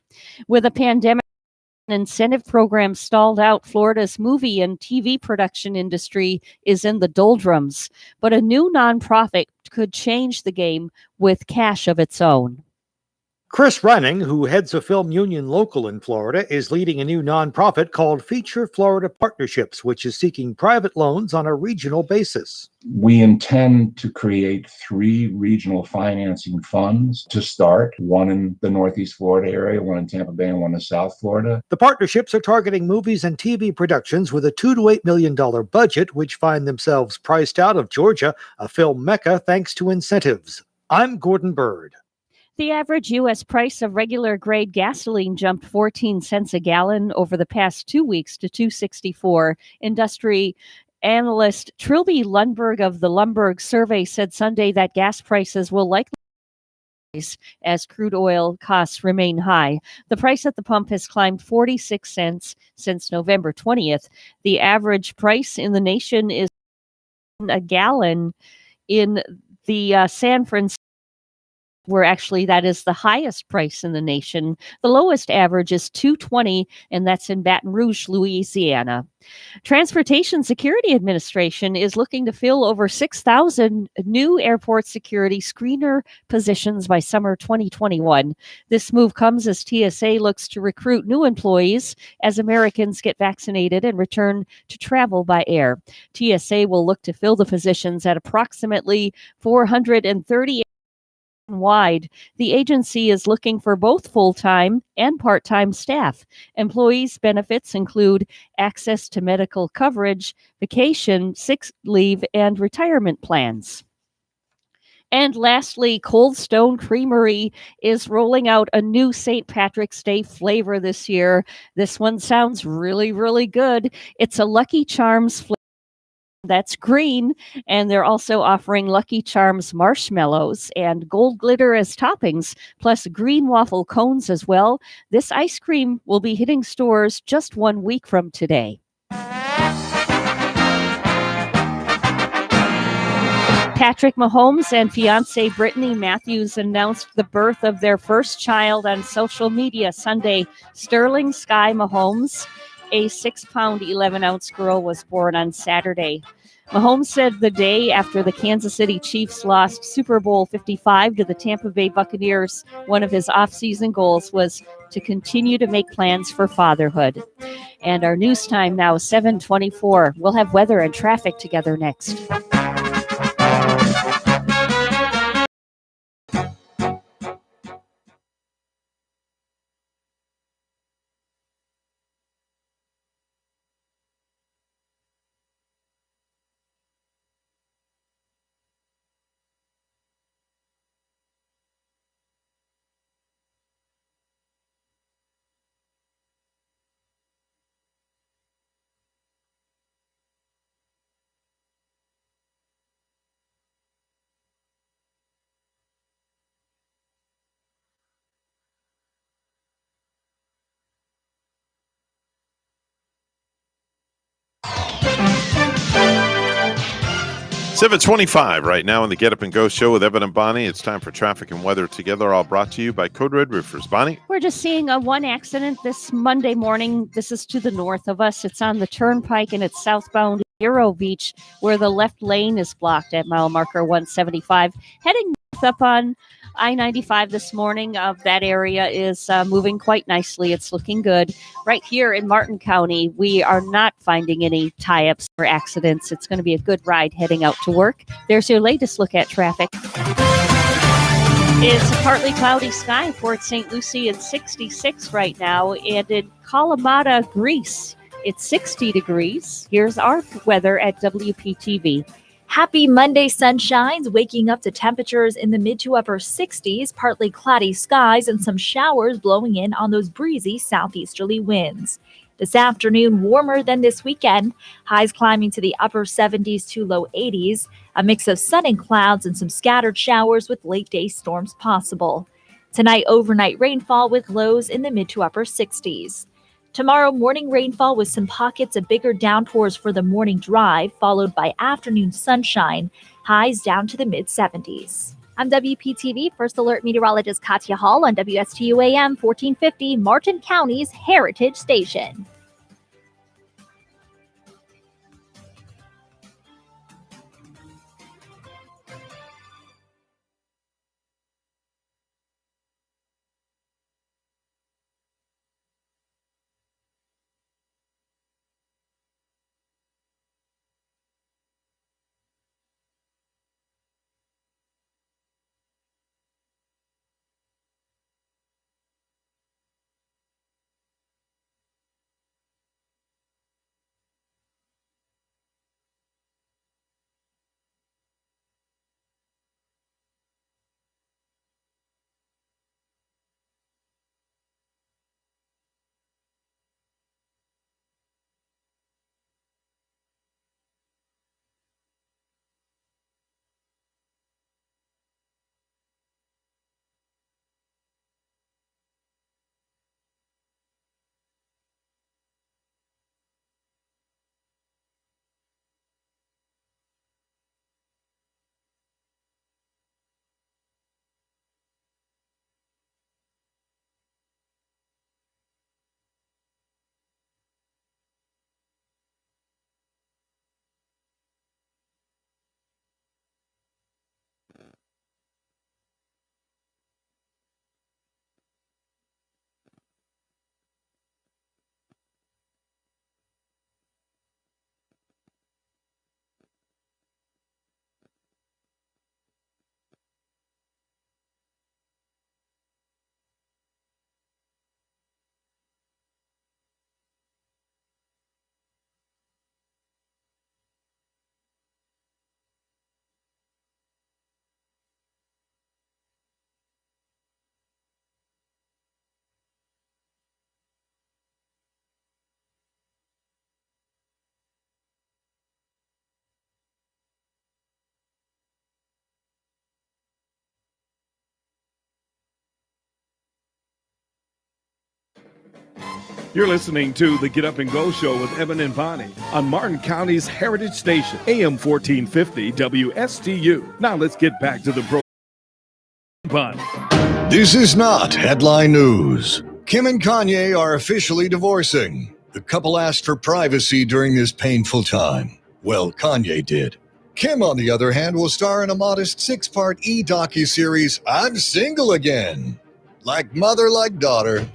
With a pandemic incentive program stalled out, Florida's movie and TV production industry is in the doldrums, but a new nonprofit could change the game with cash of its own.
Chris Renning, who heads a film union local in Florida, is leading a new nonprofit called Feature Florida Partnerships, which is seeking private loans on a regional basis.
We intend to create 3 regional financing funds to start, one in the Northeast Florida area, one in Tampa Bay, and one in South Florida.
The partnerships are targeting movies and TV productions with a $2 to $8 million budget, which find themselves priced out of Georgia, a film mecca, thanks to incentives. I'm Gordon Bird.
The average U.S. price of regular grade gasoline jumped 14 cents a gallon over the past 2 weeks to $2.64. Industry analyst Trilby Lundberg of the Lumberg survey said Sunday that gas prices will likely rise as crude oil costs remain high. The price at the pump has climbed 46 cents since November 20th. The average price in the nation is a gallon in the San Francisco, where actually that is the highest price in the nation. The lowest average is $2.20, and that's in Baton Rouge, Louisiana. Transportation Security Administration is looking to fill over 6,000 new airport security screener positions by summer 2021. This move comes as TSA looks to recruit new employees as Americans get vaccinated and return to travel by air. TSA will look to fill the positions at approximately 430 wide. The agency is looking for both full-time and part-time staff. Employees' benefits include access to medical coverage, vacation, sick leave, and retirement plans. And lastly, Cold Stone Creamery is rolling out a new St. Patrick's Day flavor this year. This one sounds really, really good. It's a Lucky Charms flavor that's green, and they're also offering Lucky Charms marshmallows and gold glitter as toppings, plus green waffle cones as well. This ice cream will be hitting stores just 1 week from today. Patrick Mahomes and fiancée Brittany Matthews announced the birth of their first child on social media Sunday. Sterling Sky Mahomes, a 6-pound, 11-ounce girl, was born on Saturday. Mahomes said the day after the Kansas City Chiefs lost Super Bowl 55 to the Tampa Bay Buccaneers, one of his off-season goals was to continue to make plans for fatherhood. And our news time now, 7:24. We'll have weather and traffic together next.
$7:25 right now on the Get Up and Go show with Evan and Bonnie. It's time for traffic and weather together, all brought to you by Code Red Roofers. Bonnie?
We're just seeing one accident this Monday morning. This is to the north of us. It's on the Turnpike and it's southbound Vero Beach, where the left lane is blocked at mile marker 175. Heading north up on I-95 this morning, that area is moving quite nicely. It's looking good. Right here in Martin County, we are not finding any tie-ups or accidents. It's going to be a good ride heading out to work. There's your latest look at traffic. It's a partly cloudy sky in Port St. Lucie at 66 right now, and in Kalamata, Greece, it's 60 degrees. Here's our weather at WPTV.
Happy Monday sunshines, waking up to temperatures in the mid to upper 60s, partly cloudy skies, and some showers blowing in on those breezy southeasterly winds. This afternoon, warmer than this weekend, highs climbing to the upper 70s to low 80s, a mix of sun and clouds and some scattered showers with late day storms possible. Tonight, overnight rainfall with lows in the mid to upper 60s. Tomorrow, morning rainfall with some pockets of bigger downpours for the morning drive, followed by afternoon sunshine, highs down to the mid-70s. I'm WPTV First Alert meteorologist Katya Hall on WSTU AM 1450, Martin County's Heritage Station.
You're listening to the Get Up and Go Show with Evan and Bonnie on Martin County's Heritage Station, AM 1450 WSTU. Now let's get back to the program. Bonnie.
This is not headline news. Kim and Kanye are officially divorcing. The couple asked for privacy during this painful time. Well, Kanye did. Kim, on the other hand, will star in a modest 6-part docuseries, I'm Single Again. Like mother, like daughter.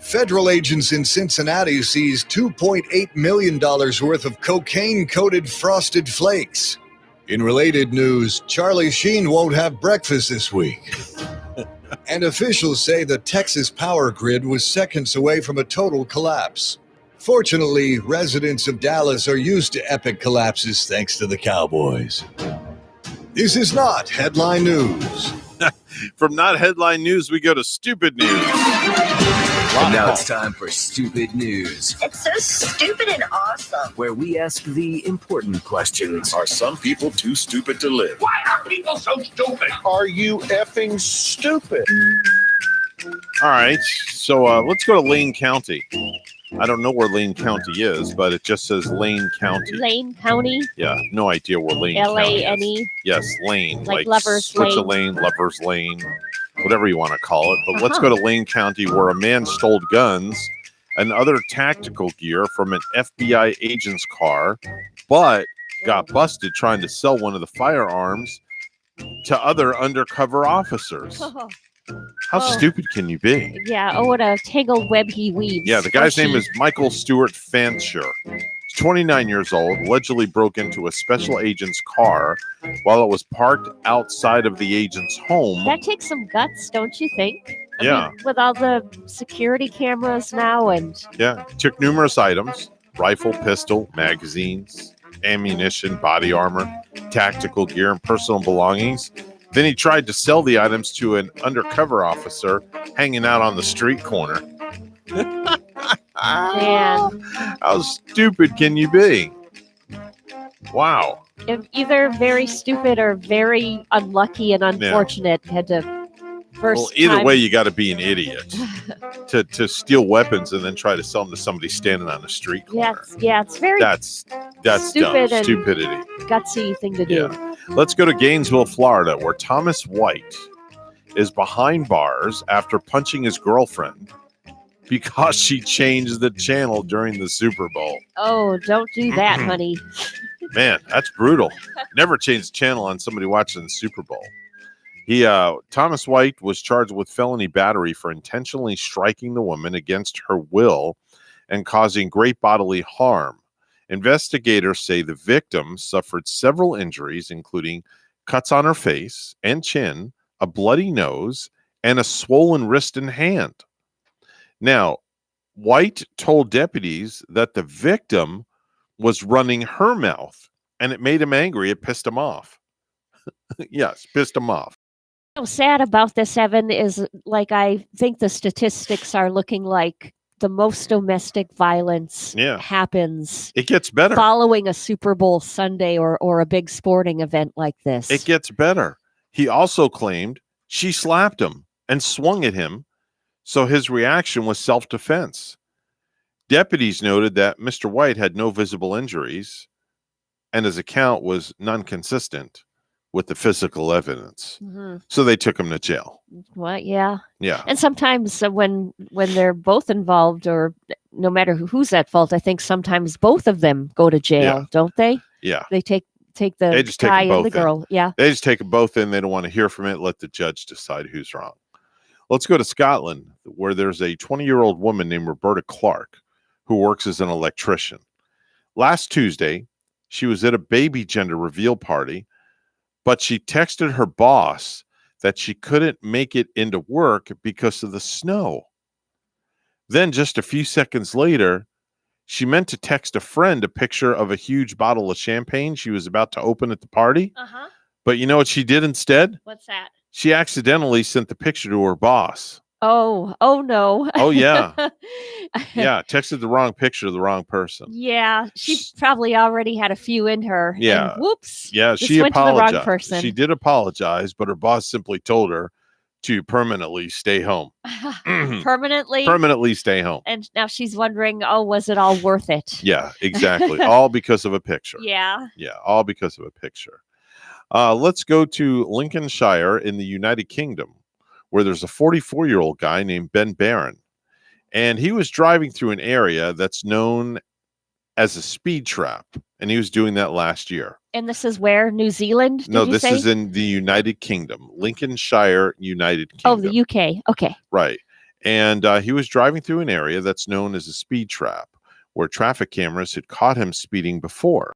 Federal agents in Cincinnati seized $2.8 million worth of cocaine-coated Frosted Flakes. In related news, Charlie Sheen won't have breakfast this week. And officials say the Texas power grid was seconds away from a total collapse. Fortunately, residents of Dallas are used to epic collapses thanks to the Cowboys. This is not headline news.
From not headline news, we go to stupid news.
And now it's time for Stupid News,
It's so stupid and awesome.
where we ask the important questions.
Are some people too stupid to live?
Why are people so stupid?
Are you effing stupid?
All right, so let's go to Lane County. I don't know where Lane County is, but it just says Lane County.
Lane County.
Yeah, no idea where Lane County is.
L-A-N-E.
Yes, Lane.
Like Lover's
switch a
Lane.
lane, Lover's Lane, whatever you want to call it. But let's go to Lane County, where a man stole guns and other tactical gear from an FBI agent's car, but got busted trying to sell one of the firearms to other undercover officers. How stupid can you be?
Yeah, oh, what a tangled web he weaves.
Yeah, the guy's name is Michael Stewart Fancher. He's 29 years old, allegedly broke into a special agent's car while it was parked outside of the agent's home.
That takes some guts, don't you think? I
Yeah.
mean, with all the security cameras now and
Yeah, took numerous items, rifle, pistol, magazines, ammunition, body armor, tactical gear, and personal belongings. Then he tried to sell the items to an undercover officer hanging out on the street corner.
man,
How stupid can you be? Wow.
either very stupid or very unlucky and unfortunate had to First
either
time-
way, you got to be an idiot to steal weapons and then try to sell them to somebody standing on the street corner.
It's very
That's
stupid
dumb.
and
Stupidity.
gutsy thing to do.
Yeah. Let's go to Gainesville, Florida, where Thomas White is behind bars after punching his girlfriend because she changed the channel during the Super Bowl.
Oh, don't do that, honey.
Man, that's brutal. Never change the channel on somebody watching the Super Bowl. Thomas White was charged with felony battery for intentionally striking the woman against her will and causing great bodily harm. Investigators say the victim suffered several injuries, including cuts on her face and chin, a bloody nose, and a swollen wrist and hand. Now, White told deputies that the victim was running her mouth, and it made him angry. It pissed him off. Yes, pissed him off.
What's sad about this, Evan, is like I think the statistics are looking like the most domestic violence happens.
It gets better
following a Super Bowl Sunday or a big sporting event like this.
It gets better. He also claimed she slapped him and swung at him, so his reaction was self-defense. Deputies noted that Mr. White had no visible injuries, and his account was non-consistent with the physical evidence.
Mm-hmm.
So they took him to jail.
What? Yeah.
Yeah.
And sometimes when they're both involved, or no matter who's at fault, I think sometimes both of them go to jail, don't they?
Yeah.
They take the
They just take
guy
them both
and the girl.
in.
Yeah.
They just take them both in. They don't want to hear from it. Let the judge decide who's wrong. Let's go to Scotland, where there's a 20-year-old woman named Roberta Clark who works as an electrician. Last Tuesday, she was at a baby gender reveal party, but she texted her boss that she couldn't make it into work because of the snow. Then just a few seconds later, she meant to text a friend a picture of a huge bottle of champagne she was about to open at the party.
Uh-huh.
But you know what she did instead?
What's that?
She accidentally sent the picture to her boss.
Oh no.
Oh, yeah. Yeah, texted the wrong picture to the wrong person.
Yeah, she probably already had a few in her.
Yeah.
And whoops.
Yeah,
just
she
went
apologized.
to the wrong person.
She did apologize, but her boss simply told her to permanently stay home.
Permanently?
Permanently stay home.
And now she's wondering, was it all worth it?
Yeah, exactly. All because of a picture.
Yeah.
Yeah, all because of a picture. Let's go to Lincolnshire in the United Kingdom, where there's a 44-year-old guy named Ben Barron. And he was driving through an area that's known as a speed trap. And he was doing that last year.
And this is where? New Zealand?
No, this is in the United Kingdom. Lincolnshire, United Kingdom.
Oh, the UK. Okay.
Right. And he was driving through an area that's known as a speed trap, where traffic cameras had caught him speeding before.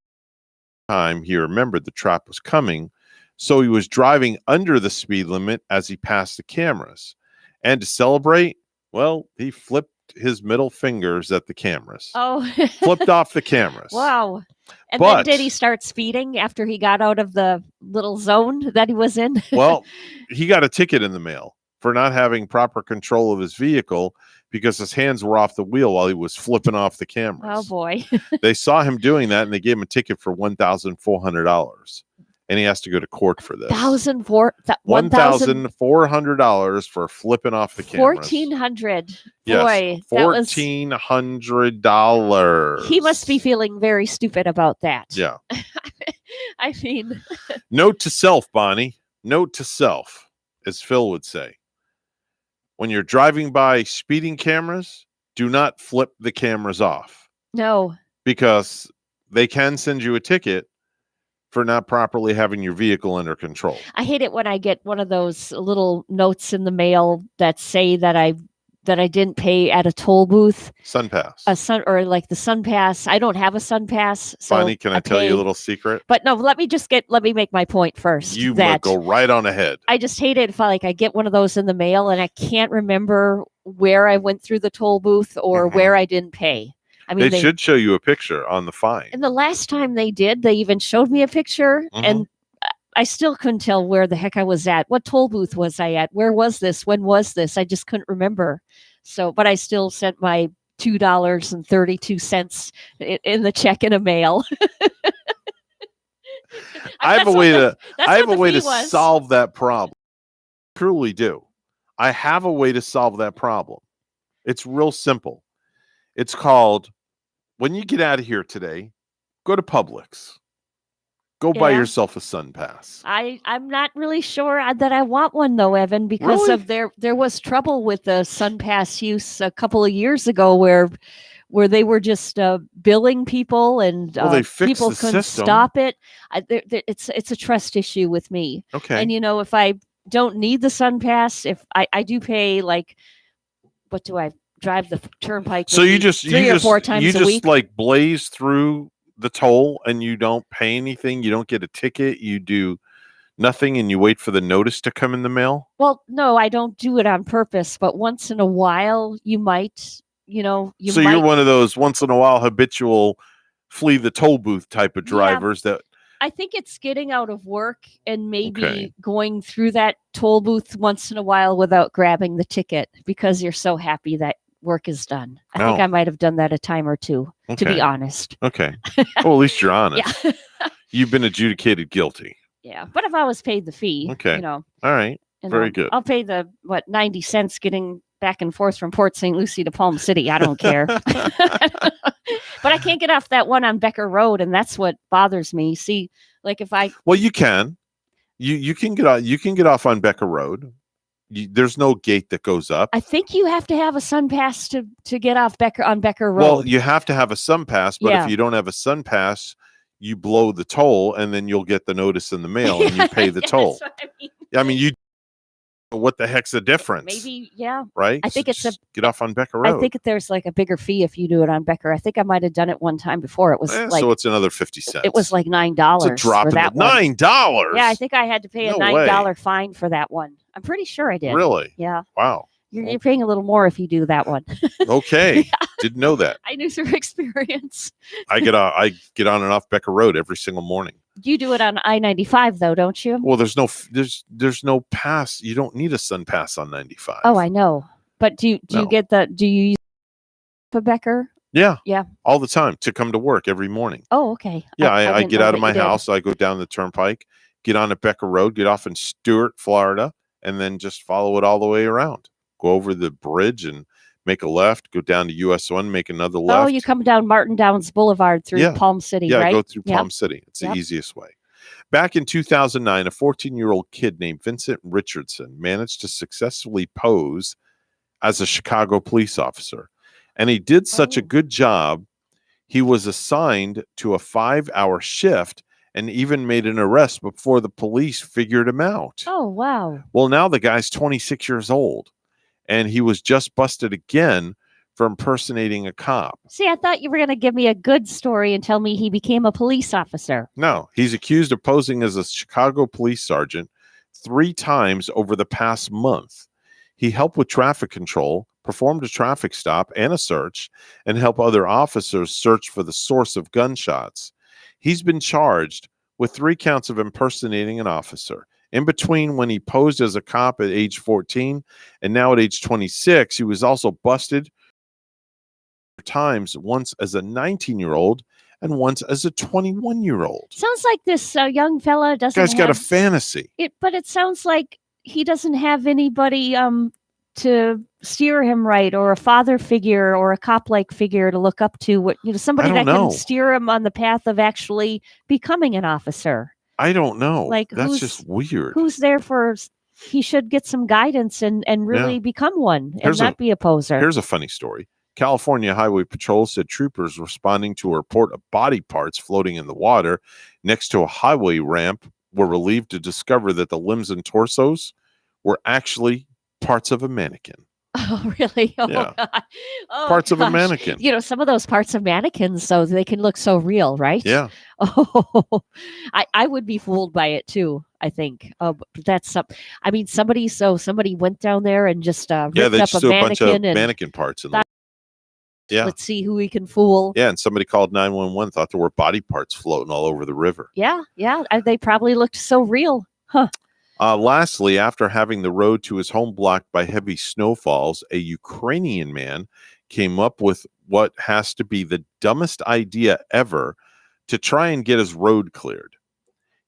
Time he remembered the trap was coming, so he was driving under the speed limit as he passed the cameras. And to celebrate, well, he flipped his middle fingers at the cameras.
Oh.
Flipped off the cameras.
Wow. And
But-
then did he start speeding after he got out of the little zone that he was in?
Well, he got a ticket in the mail for not having proper control of his vehicle because his hands were off the wheel while he was flipping off the cameras.
Oh boy.
They saw him doing that and they gave him a ticket for $1,400. And he has to go to court for this. $1,400 for flipping off the cameras.
$1,400.
Yes,
Boy, that was.
$1,400.
He must be feeling very stupid about that.
Yeah.
I mean,
Note to self, Bonnie. Note to self, as Phil would say. When you're driving by speeding cameras, do not flip the cameras off
no.
because they can send you a ticket for not properly having your vehicle under control.
I hate it when I get one of those little notes in the mail that say that I didn't pay at a toll booth.
SunPass.
Or like the SunPass. I don't have a SunPass. So
Bonnie, can I tell you a little secret?
But no, let me make my point first.
You
that
go right on ahead.
I just hate it if I get one of those in the mail and I can't remember where I went through the toll booth or where I didn't pay. I mean,
they should show you a picture on the fine.
And the last time they did, they even showed me a picture and I still couldn't tell where the heck I was at. What toll booth was I at? Where was this? When was this? I just couldn't remember. So, but I still sent my $2.32 in the check in a mail.
I have a way to
fee was.
solve that problem. Truly do. I have a way to solve that problem. It's real simple. It's called, when you get out of here today, go to Publix. Go buy
Yeah.
yourself a Sun Pass.
I'm not really sure that I want one though, Evan, because
Really?
of there was trouble with the Sun Pass use a couple of years ago where they were just billing people and
Well, they fixed
people
the
couldn't
system.
stop it. It's a trust issue with me.
Okay.
And if I don't need the Sun Pass, if I do pay like, what do I drive the turnpike?
So you
maybe
just
3 or 4 times a week.
like blaze through the toll and you don't pay anything. You don't get a ticket. You do nothing and you wait for the notice to come in the mail.
Well, no, I don't do it on purpose, but once in a while you might,
So
might.
you're one of those once in a while habitual flee the toll booth type of drivers that.
I think it's getting out of work and maybe
Okay.
going through that toll booth once in a while without grabbing the ticket because you're so happy that work is done. I think
Oh.
I might have done that a time or two, to be
Okay.
honest.
Okay. Well, at least you're honest.
Yeah.
You've been adjudicated guilty.
Yeah. But if I was paid the fee,
Okay. All right.
and
Very good.
I'll pay the 90 cents getting back and forth from Port St. Lucie to Palm City. I don't care. But I can't get off that one on Becker Road, and that's what bothers me. See, like if I
Well, you can. You can get off. You can get off on Becker Road. There's no gate that goes up.
I think you have to have a Sun Pass to get off on Becker Road.
Well, you have to have a Sun Pass, but
Yeah.
if you don't have a Sun Pass, you blow the toll, and then you'll get the notice in the mail, and you pay the
Yeah,
toll.
that's what I mean.
I mean, you. What the heck's the difference?
Maybe, yeah.
Right?
I think
So
it's
just get off on Becker Road.
I think there's like a bigger fee if you do it on Becker. I think I might have done it one time before. It was like
so it's another 50 cents.
it was like $9
It's a drop
for
in
that
the
one.
$9.
Yeah, I think I had to pay a
No
$9
way.
fine for that one. I'm pretty sure I did.
Really?
Yeah.
Wow.
You're paying a little more if you do that one.
Okay. Didn't know that.
I knew through experience.
I get on and off Becker Road every single morning.
You do it on I-95 though, don't you?
Well, there's no pass. You don't need a Sun Pass on 95.
Oh, I know. But do you
No.
do you use for Becker?
Yeah.
Yeah.
All the time to come to work every morning.
Oh, okay.
Yeah, I
didn't
get
know
out
that
of my
you did.
house. I go down the turnpike, get on at Becker Road, get off in Stewart, Florida, and then just follow it all the way around. Go over the bridge and make a left, go down to US 1, make another left.
Oh, you come down Martin Downs Boulevard through
Yeah.
Palm City,
Yeah,
right?
go through
Yep.
Palm City. It's
Yep.
the easiest way. Back in 2009, a 14-year-old kid named Vincent Richardson managed to successfully pose as a Chicago police officer. And he did such a good job, he was assigned to a 5-hour shift and even made an arrest before the police figured him out.
Oh, wow.
Well, now the guy's 26 years old, and he was just busted again for impersonating a cop.
See, I thought you were going to give me a good story and tell me he became a police officer.
No, he's accused of posing as a Chicago police sergeant 3 times over the past month. He helped with traffic control, performed a traffic stop and a search, and helped other officers search for the source of gunshots. He's been charged with 3 counts of impersonating an officer. In between, when he posed as a cop at age 14 and now at age 26, he was also busted times, once as a 19-year-old and once as a 21-year-old.
Sounds like this young fella doesn't
Guy's got a
have
fantasy.
but it sounds like he doesn't have anybody to steer him right, or a father figure or a cop-like figure to look up to, somebody that
don't know.
can steer him on the path of actually becoming an officer.
I don't know.
Like,
That's
who's-
just weird.
Who's there for he should get some guidance and really
Yeah.
become one and
Here's
not be a poser.
Here's a funny story. California Highway Patrol said troopers responding to a report of body parts floating in the water next to a highway ramp were relieved to discover that the limbs and torsos were actually parts of a mannequin.
Oh, really? Oh,
Yeah.
God. Oh,
Parts of a
gosh.
mannequin.
Some of those parts of mannequins, so they can look so real, right?
Yeah.
Oh, I would be fooled by it too, I think. But that's somebody went down there and just
Yeah,
ripped
they
up
just
a
threw a bunch of
mannequin and
mannequin parts in the Yeah.
let's see who we can fool.
Yeah, and somebody called 911, thought there were body parts floating all over the river.
Yeah. They probably looked so real. Huh.
Lastly, after having the road to his home blocked by heavy snowfalls, a Ukrainian man came up with what has to be the dumbest idea ever to try and get his road cleared.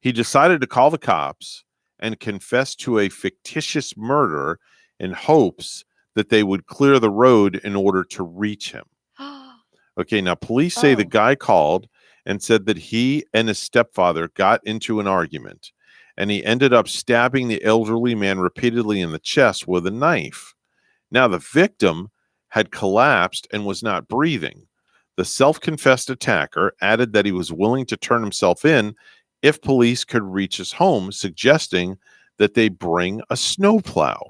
He decided to call the cops and confess to a fictitious murder in hopes that they would clear the road in order to reach him. Okay, now police say the guy called and said that he and his stepfather got into an argument, and he ended up stabbing the elderly man repeatedly in the chest with a knife. Now, the victim had collapsed and was not breathing. The self-confessed attacker added that he was willing to turn himself in if police could reach his home, suggesting that they bring a snowplow.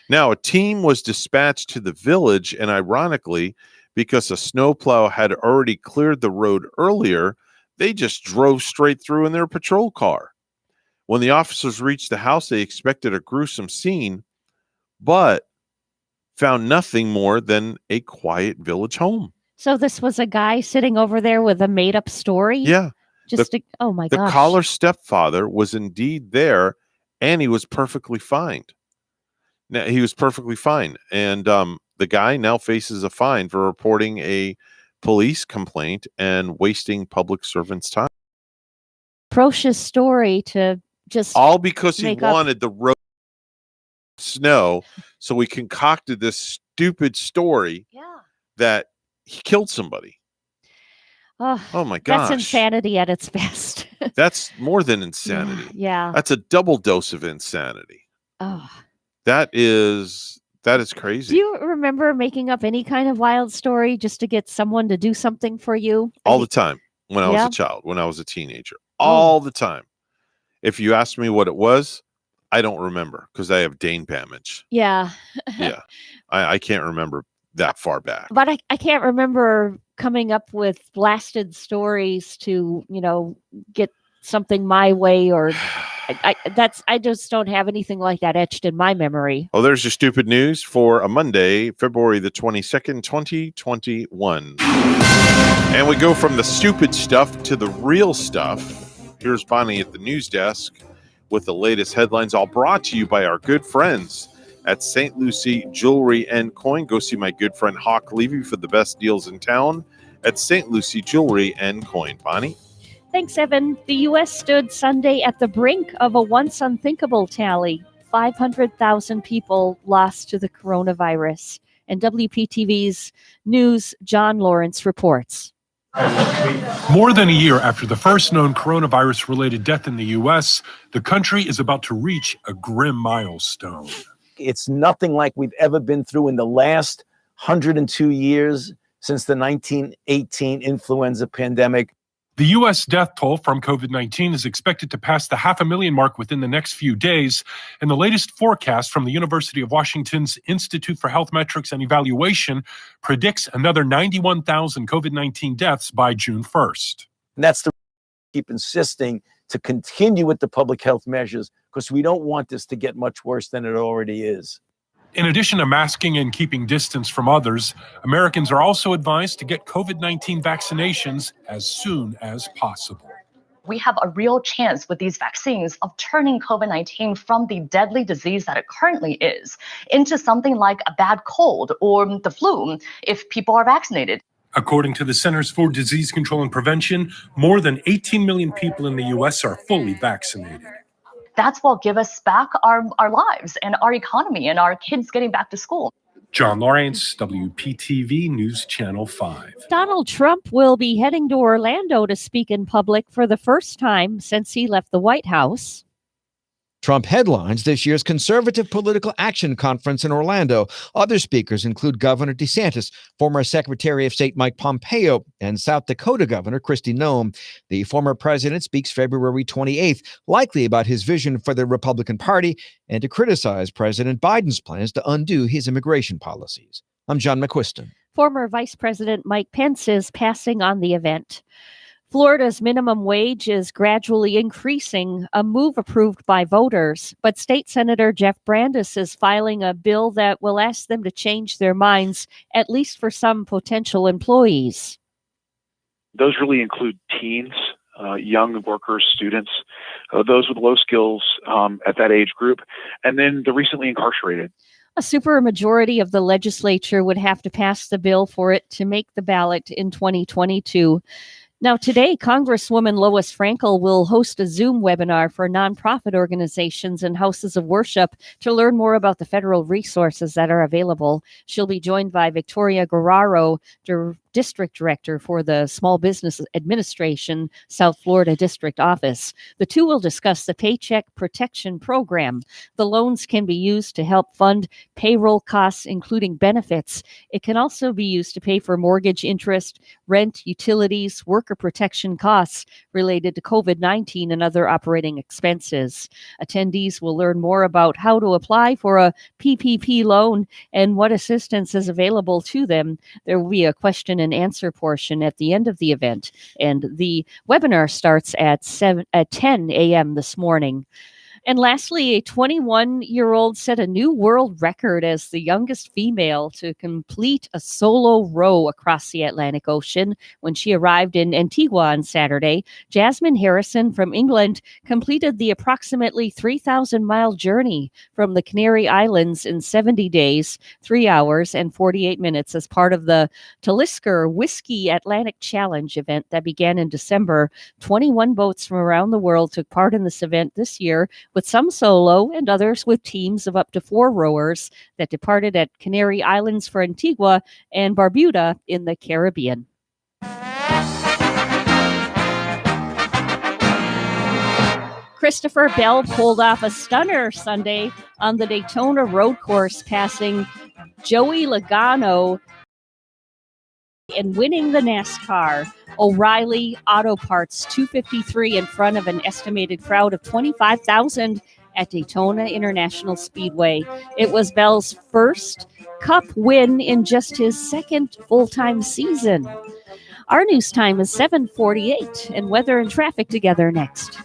Now, a team was dispatched to the village, and ironically, because a snowplow had already cleared the road earlier, they just drove straight through in their patrol car. When the officers reached the house, they expected a gruesome scene, but found nothing more than a quiet village home.
So this was a guy sitting over there with a made-up story?
Yeah.
Oh my
gosh. The
gosh.
caller's stepfather was indeed there, and he was perfectly fine. Now, he was perfectly fine. And the guy now faces a fine for reporting a police complaint and wasting public servants' time.
Atrocious story to just
all because he
make up.
wanted the road snow, so he concocted this stupid story that he killed somebody. Oh my gosh.
That's insanity at its best.
That's more than insanity.
Yeah.
That's a double dose of insanity.
Oh.
That is crazy.
Do you remember making up any kind of wild story just to get someone to do something for you?
All the time when I was a child, when I was a teenager. All the time. If you ask me what it was, I don't remember because I have Dane damage.
Yeah.
Yeah. I can't remember that far back.
But I can't remember coming up with blasted stories to, get something my way, or I just don't have anything like that etched in my memory.
Oh, there's your stupid news for a Monday, February the 22nd, 2021. And we go from the stupid stuff to the real stuff. Here's Bonnie at the news desk with the latest headlines, all brought to you by our good friends at St. Lucie Jewelry and Coin. Go see my good friend Hawk Levy for the best deals in town at St. Lucie Jewelry and Coin. Bonnie?
Thanks, Evan. The U.S. stood Sunday at the brink of a once unthinkable tally. 500,000 people lost to the coronavirus. And WPTV's News' John Lawrence reports.
More than a year after the first known coronavirus-related death in the U.S., the country is about to reach a grim milestone.
It's nothing like we've ever been through in the last 102 years since the 1918 influenza pandemic.
The U.S. death toll from COVID-19 is expected to pass the 500,000 mark within the next few days, and the latest forecast from the University of Washington's Institute for Health Metrics and Evaluation predicts another 91,000 COVID-19 deaths by June 1st.
And that's the keep insisting to continue with the public health measures because we don't want this to get much worse than it already is.
In addition to masking and keeping distance from others, Americans are also advised to get COVID-19 vaccinations as soon as possible.
We have a real chance with these vaccines of turning COVID-19 from the deadly disease that it currently is into something like a bad cold or the flu if people are vaccinated.
According to the Centers for Disease Control and Prevention, more than 18 million people in the U.S. are fully vaccinated.
That's what give us back our lives and our economy and our kids getting back to school.
John Lawrence, WPTV News Channel 5.
Donald Trump will be heading to Orlando to speak in public for the first time since he left the White House.
Trump headlines this year's Conservative Political Action Conference in Orlando. Other speakers include Governor DeSantis, former Secretary of State Mike Pompeo, and South Dakota Governor Kristi Noem. The former president speaks February 28th, likely about his vision for the Republican Party and to criticize President Biden's plans to undo his immigration policies. I'm John McQuiston.
Former Vice President Mike Pence is passing on the event. Florida's minimum wage is gradually increasing, a move approved by voters. But State Senator Jeff Brandes is filing a bill that will ask them to change their minds, at least for some potential employees.
Those really include teens, young workers, students, those with low skills at that age group, and then the recently incarcerated.
A supermajority of the legislature would have to pass the bill for it to make the ballot in 2022. Now, today, Congresswoman Lois Frankel will host a Zoom webinar for nonprofit organizations and houses of worship to learn more about the federal resources that are available. She'll be joined by Victoria Guerrero, District Director for the Small Business Administration South Florida District Office. The two will discuss the Paycheck Protection Program. The loans can be used to help fund payroll costs, including benefits. It can also be used to pay for mortgage interest, rent, utilities, worker protection costs related to COVID-19 and other operating expenses. Attendees will learn more about how to apply for a PPP loan and what assistance is available to them. There will be a question and answer portion at the end of the event, and the webinar starts at 10 a.m. this morning. And lastly, a 21-year-old set a new world record as the youngest female to complete a solo row across the Atlantic Ocean when she arrived in Antigua on Saturday. Jasmine Harrison from England completed the approximately 3,000-mile journey from the Canary Islands in 70 days, 3 hours, and 48 minutes as part of the Talisker Whiskey Atlantic Challenge event that began in December. 21 boats from around the world took part in this event this year, with some solo and others with teams of up to 4 rowers that departed at Canary Islands for Antigua and Barbuda in the Caribbean. Christopher Bell pulled off a stunner Sunday on the Daytona Road Course, passing Joey Logano and winning the NASCAR O'Reilly Auto Parts 253 in front of an estimated crowd of 25,000 at Daytona International Speedway. It was Bell's first Cup win in just his second full-time season. Our news time is 7:48, and weather and traffic together next.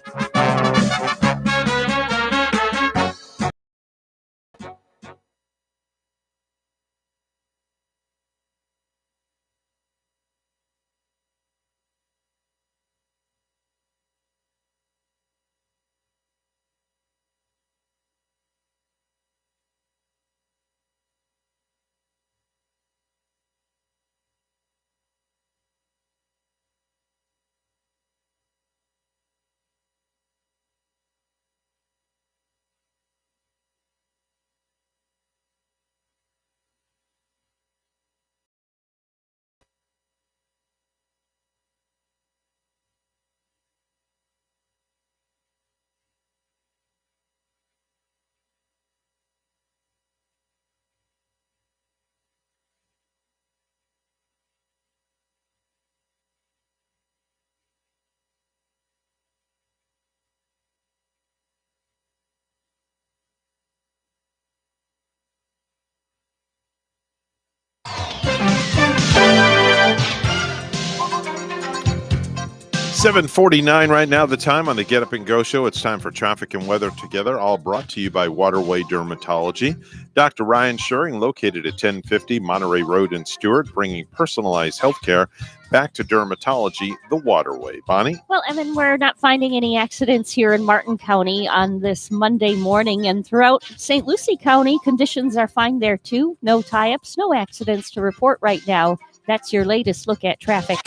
$7:49 right now, the time on the Get Up and Go show. It's time for traffic and weather together, all brought to you by Waterway Dermatology. Dr. Ryan Schuring, located at 1050 Monterey Road in Stewart, bringing personalized health care back to dermatology the Waterway. Bonnie?
Well, Evan, we're not finding any accidents here in Martin County on this Monday morning, and throughout St. Lucie County, conditions are fine there too. No tie-ups, no accidents to report right now. That's your latest look at traffic.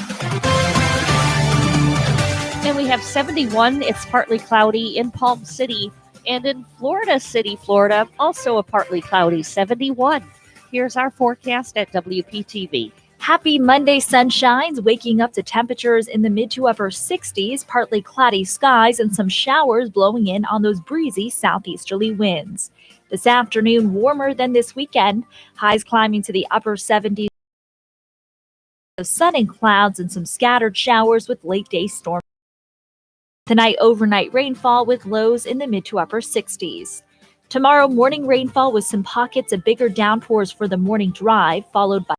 And we have 71. It's partly cloudy in Palm City. And in Florida City, Florida, also a partly cloudy 71. Here's our forecast at WPTV.
Happy Monday sunshines, waking up to temperatures in the mid to upper 60s, partly cloudy skies, and some showers blowing in on those breezy southeasterly winds. This afternoon, warmer than this weekend, highs climbing to the upper 70s. Sun and clouds and some scattered showers with late day storms. Tonight, overnight rainfall with lows in the mid to upper 60s. Tomorrow, morning rainfall with some pockets of bigger downpours for the morning drive, followed by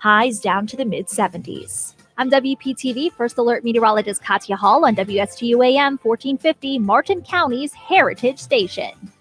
highs down to the mid 70s. I'm WPTV First Alert meteorologist Katya Hall on WSTU AM 1450, Martin County's Heritage Station.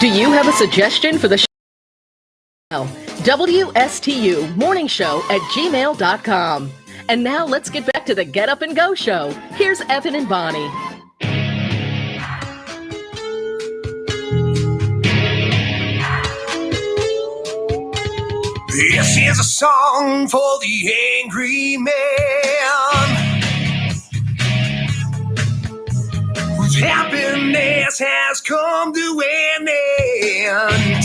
Do you have a suggestion for the show? WSTU Morning Show at gmail.com. And now let's get back to the Get Up and Go show. Here's Evan and Bonnie.
This is a song for the angry man whose happiness has come to an end.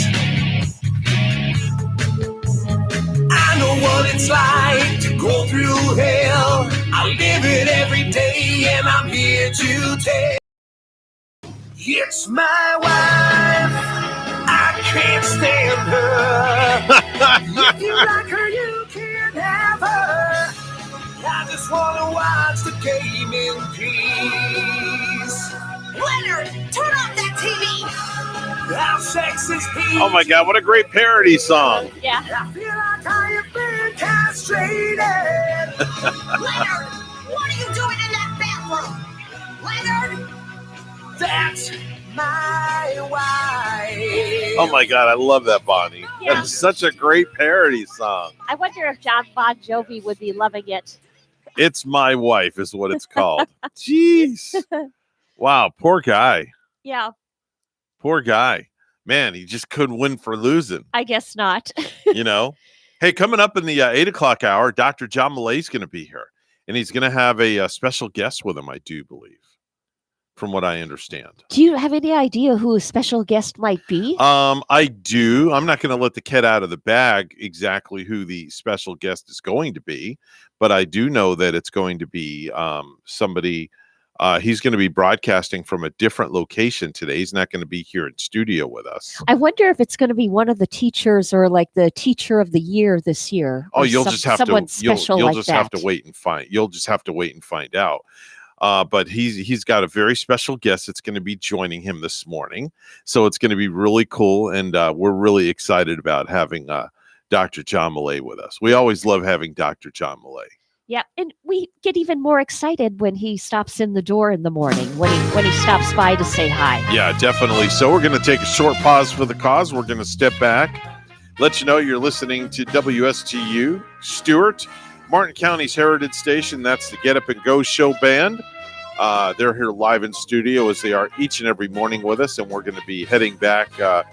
I know what it's like to go through hell. I live it every day and I'm here to tell. It's my wife, I can't stand her. If you like her, you can have her. I just want to watch the game in peace. Leonard, turn off that TV. Our sex is peace.
Oh my God, what a great parody song.
Yeah.
I feel like I have been castrated. Leonard, what are you doing in that bathroom? Leonard, that's my wife.
Oh my God, I love that, Bonnie.
Yeah.
That's such a great parody song.
I wonder if John Bon Jovi would be loving it.
It's My Wife is what it's called. Jeez. Wow, poor guy.
Yeah,
Poor guy. Man, he just couldn't win for losing,
I guess not.
you know? Hey, coming up in the 8 o'clock hour, Dr. John Millay is going to be here. And he's going to have a special guest with him, I do believe, from what I understand.
Do you have any idea who a special guest might be?
I do. I'm not going to let the cat out of the bag exactly who the special guest is going to be, but I do know that it's going to be somebody. He's going to be broadcasting from a different location today. He's not going to be here in studio with us.
I wonder if it's going to be one of the teachers or like the teacher of the year this year.
Oh, you'll just have to.
Special
You'll
like
just
that.
have to wait and find. You'll just have to wait and find out. But he's got a very special guest that's going to be joining him this morning. So it's going to be really cool. And we're really excited about having Dr. John Millay with us. We always love having Dr. John Millay.
Yeah, and we get even more excited when he stops in the door in the morning, when he stops by to say hi.
Yeah, definitely. So we're going to take a short pause for the cause. We're going to step back, let you know you're listening to WSTU, Stewart, Martin County's Heritage Station. That's the Get Up and Go show band. They're here live in studio as they are each and every morning with us, and we're going to be heading back to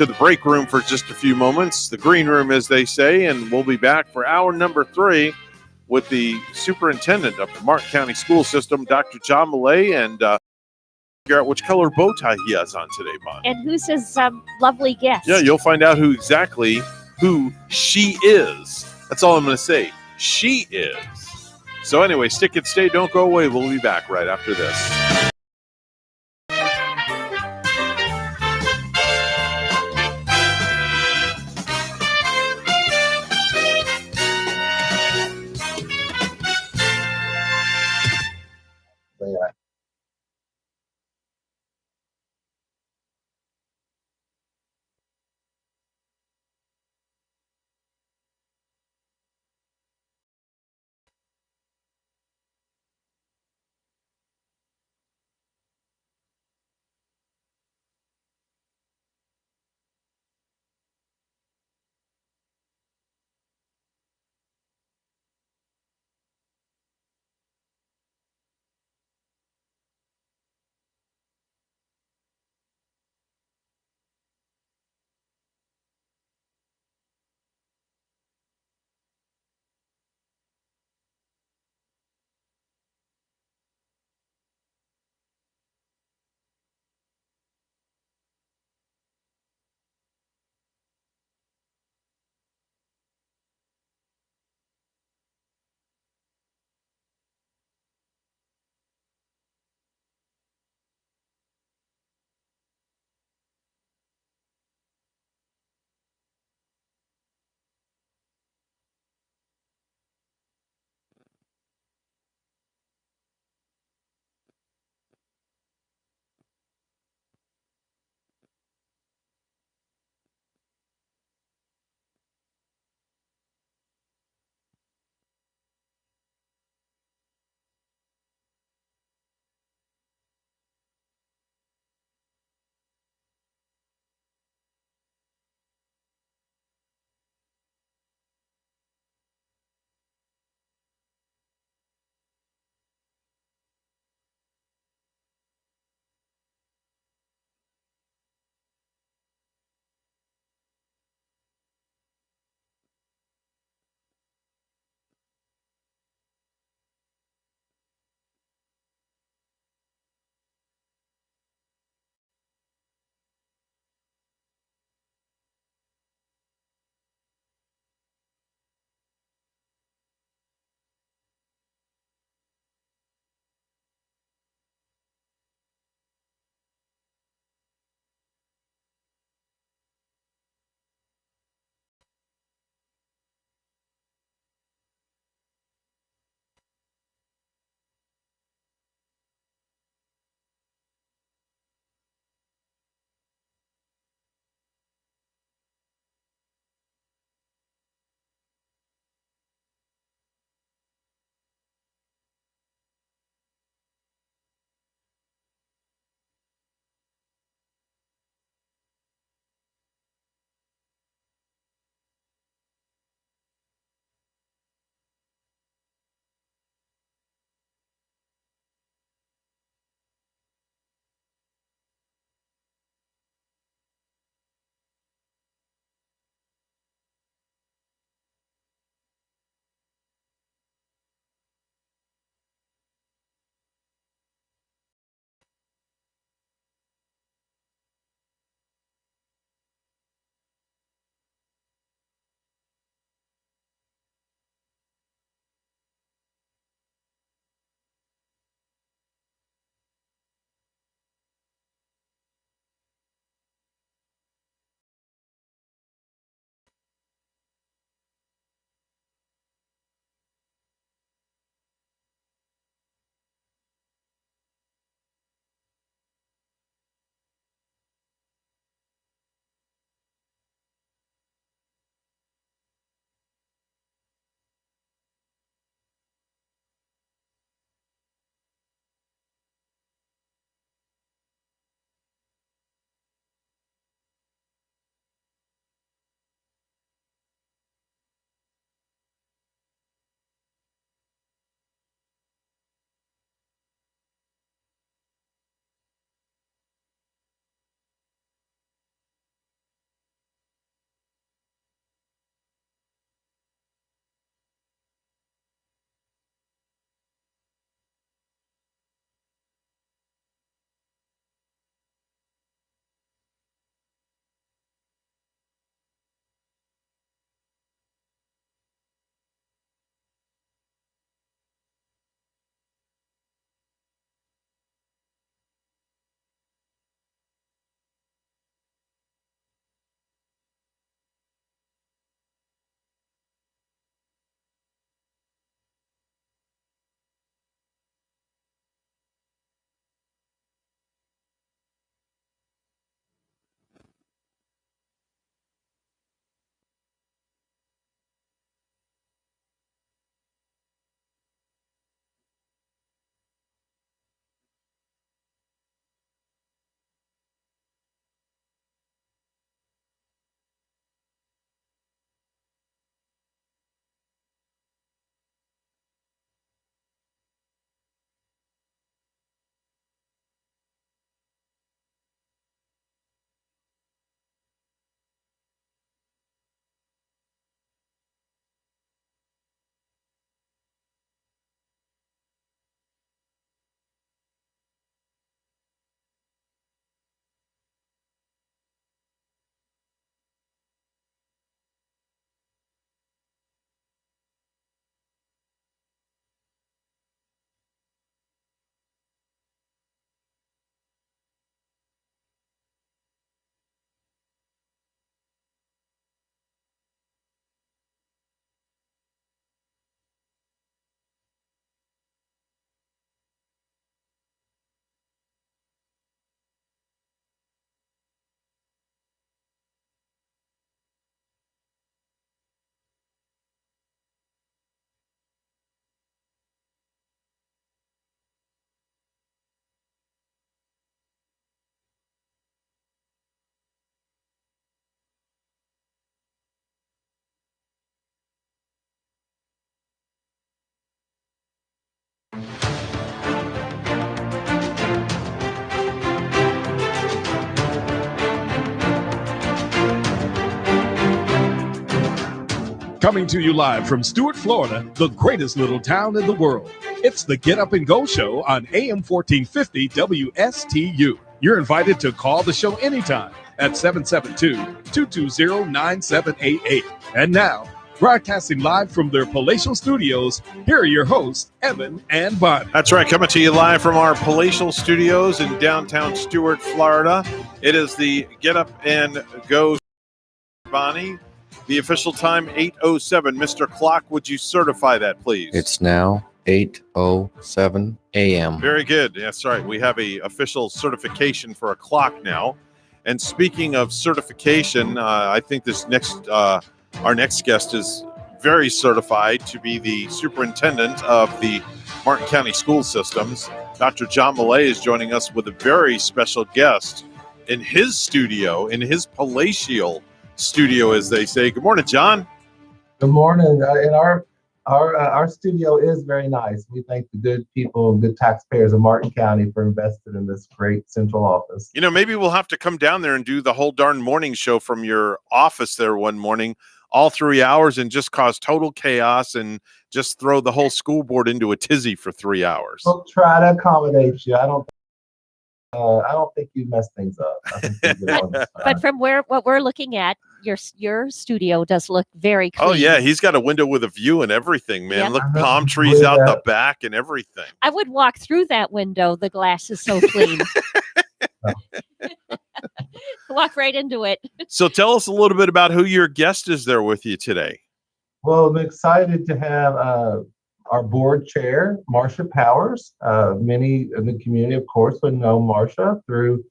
the break room for just a few moments, the green room, as they say, and we'll be back for hour number 3 with the superintendent of the Martin County School System, Dr. John Millay, and figure out which color bow tie he has on today, Bon.
And who's his lovely guest?
Yeah, you'll find out who she is. That's all I'm going to say. She is. So anyway, stick and stay. Don't go away. We'll be back right after this.
Coming to you live from Stuart, Florida, the greatest little town in the world. It's the Get Up and Go Show on AM 1450 WSTU. You're invited to call the show anytime at 772-220-9788. And now, broadcasting live from their palatial studios, here are your hosts, Evan and Bonnie.
That's right, coming to you live from our palatial studios in downtown Stuart, Florida. It is the Get Up and Go, Bonnie. The official time, 8:07. Mr. Clock, would you certify that, please?
It's now 8:07 a.m.
Very good. That's right. We have a official certification for a clock now. And speaking of certification, I think this next our next guest is very certified to be the superintendent of the Martin County School Systems. Dr. John Millay is joining us with a very special guest in his studio, in his palatial studio, as they say. Good morning, John.
Good morning. And our studio is very nice. We thank the good people and good taxpayers of Martin County for investing in this great central office.
You know, maybe we'll have to come down there and do the whole darn morning show from your office there one morning, all 3 hours, and just cause total chaos and just throw the whole school board into a tizzy for 3 hours.
We'll try to accommodate you. I don't think you mess things up. I think you get on this
But from what we're looking at, your studio does look very clean.
Oh yeah, he's got a window with a view and everything, man.
Yep.
Look, palm trees out the back and everything.
I would walk through that window. The glass is so clean. Walk right into it.
So tell us a little bit about who your guest is there with you today.
Well, I'm excited to have our board chair, Marsha Powers. Many in the community, of course, would know Marsha through,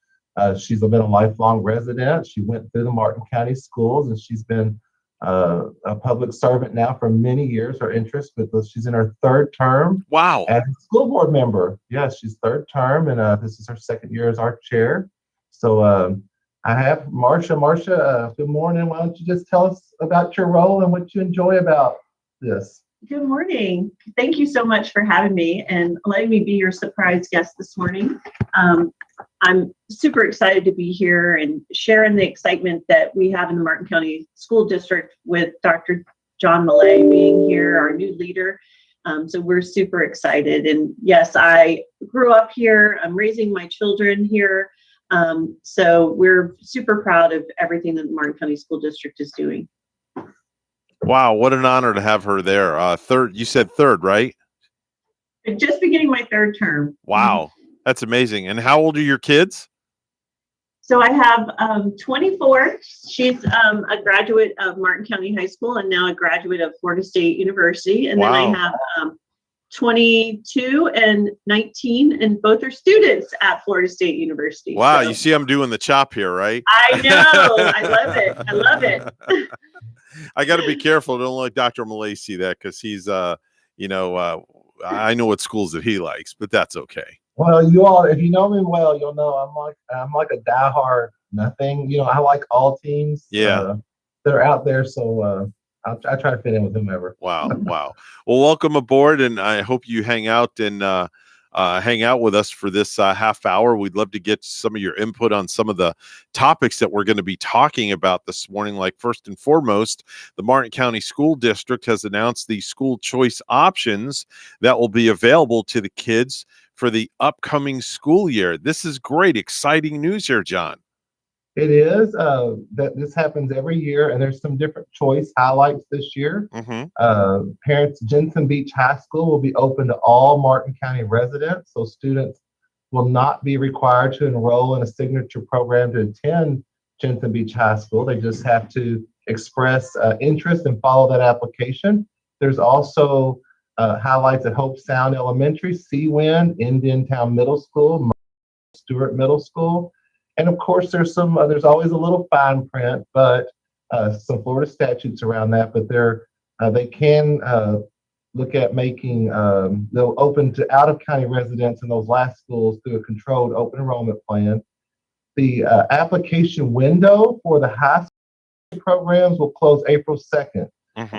she's been a lifelong resident. She went through the Martin County schools, and she's been a public servant now for many years. Her interest with us, she's in her third term.
Wow.
As a school board member. Yes, she's third term, and this is her second year as our chair. So I have Marsha. Marsha, good morning. Why don't you just tell us about your role and what you enjoy about this?
Good morning. Thank you so much for having me and letting me be your surprise guest this morning. I'm super excited to be here and sharing the excitement that we have in the Martin County School District with Dr. John Millay being here, our new leader. So we're super excited. And yes, I grew up here. I'm raising my children here. So we're super proud of everything that the Martin County School District is doing.
Wow, what an honor to have her there. Third, you said third, right?
Just beginning my third term.
Wow, that's amazing. And how old are your kids?
So I have 24. She's a graduate of Martin County High School and now a graduate of Florida State University. And then I have 22 and 19, and both are students at Florida State University.
Wow,
So
you see I'm doing the chop here, right?
I know. I love it. I love it.
I got to be careful. Don't let Dr. Millay see that, because he's, I know what schools that he likes, but that's okay.
Well, you all, if you know me well, you'll know I'm like a diehard nothing. You know, I like all teams.
Yeah.
That are out there. So I try to fit in with whomever.
Wow. Wow. Well, welcome aboard, and I hope you hang out and hang out with us for this half hour. We'd love to get some of your input on some of the topics that we're going to be talking about this morning. Like, first and foremost, the Martin County School District has announced the school choice options that will be available to the kids for the upcoming school year. This is great, exciting news here, John.
It is that this happens every year, and there's some different choice highlights this year. Parents, Jensen Beach High School will be open to all Martin County residents, so students will not be required to enroll in a signature program to attend Jensen Beach High School. They just have to express interest and follow that application. There's also highlights at Hope Sound Elementary, Seawind, Indiantown Middle School, Stewart Middle School. And of course, there's always a little fine print, but some Florida statutes around that. But they can look at making they'll open to out-of-county residents in those last schools through a controlled open enrollment plan. The application window for the high school programs will close April 2nd.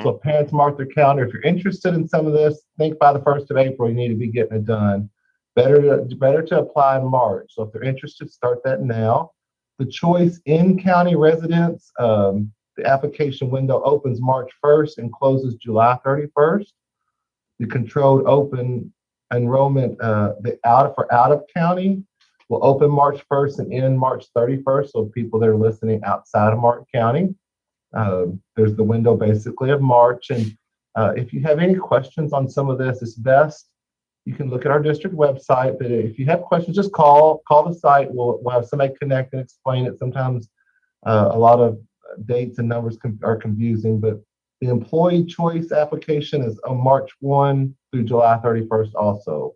So parents, mark their calendar. If you're interested in some of this, think by the 1st of April, you need to be getting it done. Better to apply in March. So if they're interested, start that now. The choice in-county residents, The application window opens March 1st and closes July 31st. The controlled open enrollment, for out of county will open March 1st and end March 31st. So people that are listening outside of Martin County, there's the window basically of March. And if you have any questions on some of this, it's best you can look at our district website. But if you have questions, just call the site. We'll have somebody connect and explain it. Sometimes a lot of dates and numbers are confusing, but the employee choice application is on March 1 through July 31st also.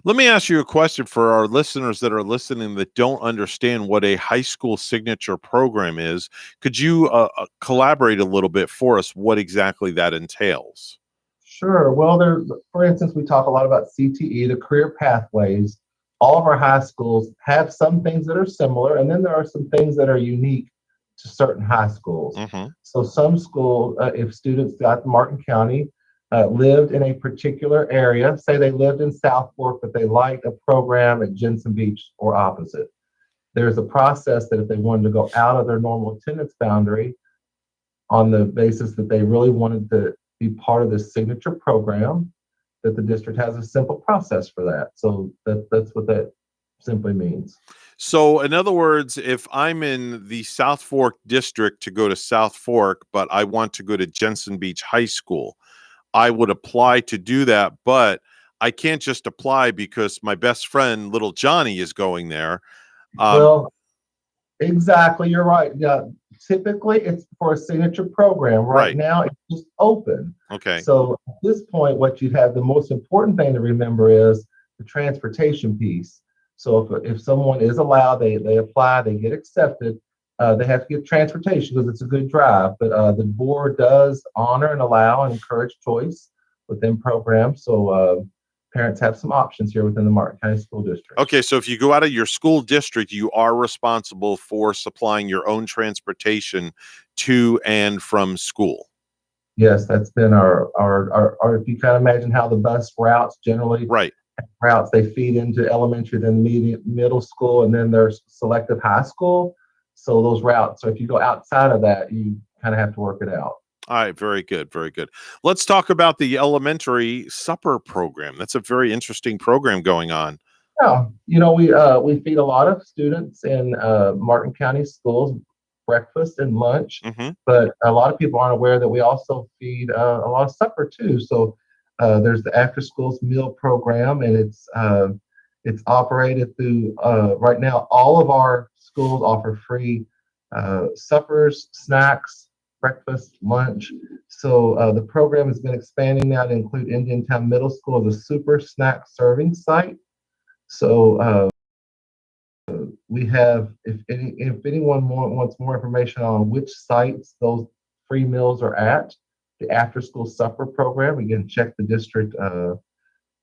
Let me ask you a question for our listeners that are listening that don't understand what a high school signature program is. Could you collaborate a little bit for us what exactly that entails?
Sure. Well, for instance, we talk a lot about CTE, the career pathways. All of our high schools have some things that are similar, and then there are some things that are unique to certain high schools. So some schools, if students got Martin County, lived in a particular area, say they lived in South Fork, but they liked a program at Jensen Beach or opposite. There's a process that if they wanted to go out of their normal attendance boundary on the basis that they really wanted to be part of this signature program, that the district has a simple process for that. So that's what that simply means.
So in other words, if I'm in the South Fork district to go to South Fork, but I want to go to Jensen Beach High School, I would apply to do that, but I can't just apply because my best friend, little Johnny, is going there.
Well, exactly. You're right. Yeah. Typically, it's for a signature program. Right now, it's just open.
Okay.
So at this point, what you have, the most important thing to remember is the transportation piece. So if someone is allowed, they apply, they get accepted, they have to get transportation because it's a good drive. But the board does honor and allow and encourage choice within programs. So parents have some options here within the Martin County School District.
Okay, so if you go out of your school district, you are responsible for supplying your own transportation to and from school.
Yes, that's been our if you kind of imagine how the bus routes generally routes, they feed into elementary, then middle school, and then there's selective high school. So those routes, so if you go outside of that, you kind of have to work it out.
All right, very good, very good. Let's talk about the elementary supper program. That's a very interesting program going on.
Yeah, we feed a lot of students in Martin County schools breakfast and lunch, but a lot of people aren't aware that we also feed a lot of supper too. So there's the after schools meal program, and it's operated through right now. All of our schools offer free suppers, snacks, breakfast, lunch. So the program has been expanding now to include Indiantown Middle School as a super snack serving site. So we have, if anyone wants more information on which sites those free meals are at, the after school supper program, again, check the district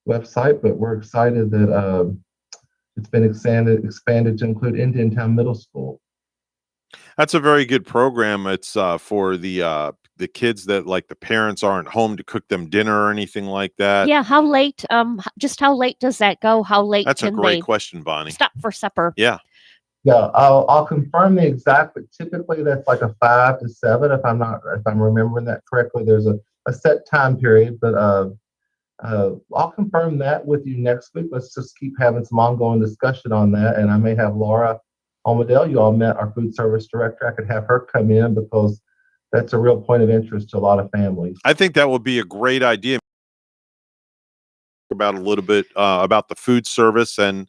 website, but we're excited that it's been expanded to include Indiantown Middle School.
That's a very good program. It's for the kids that like the parents aren't home to cook them dinner or anything like that.
Yeah. How late? Just how late does that go? How late?
That's a
can
great
they
question, Bonnie.
stop for supper?
Yeah.
Yeah, I'll confirm the exact, but typically that's like a 5 to 7 if I'm remembering that correctly. There's a set time period, but I'll confirm that with you next week. Let's just keep having some ongoing discussion on that, and I may have Laura Almadell. You all met our food service director. I could have her come in because that's a real point of interest to a lot of families.
I think that would be a great idea. About a little bit about the food service and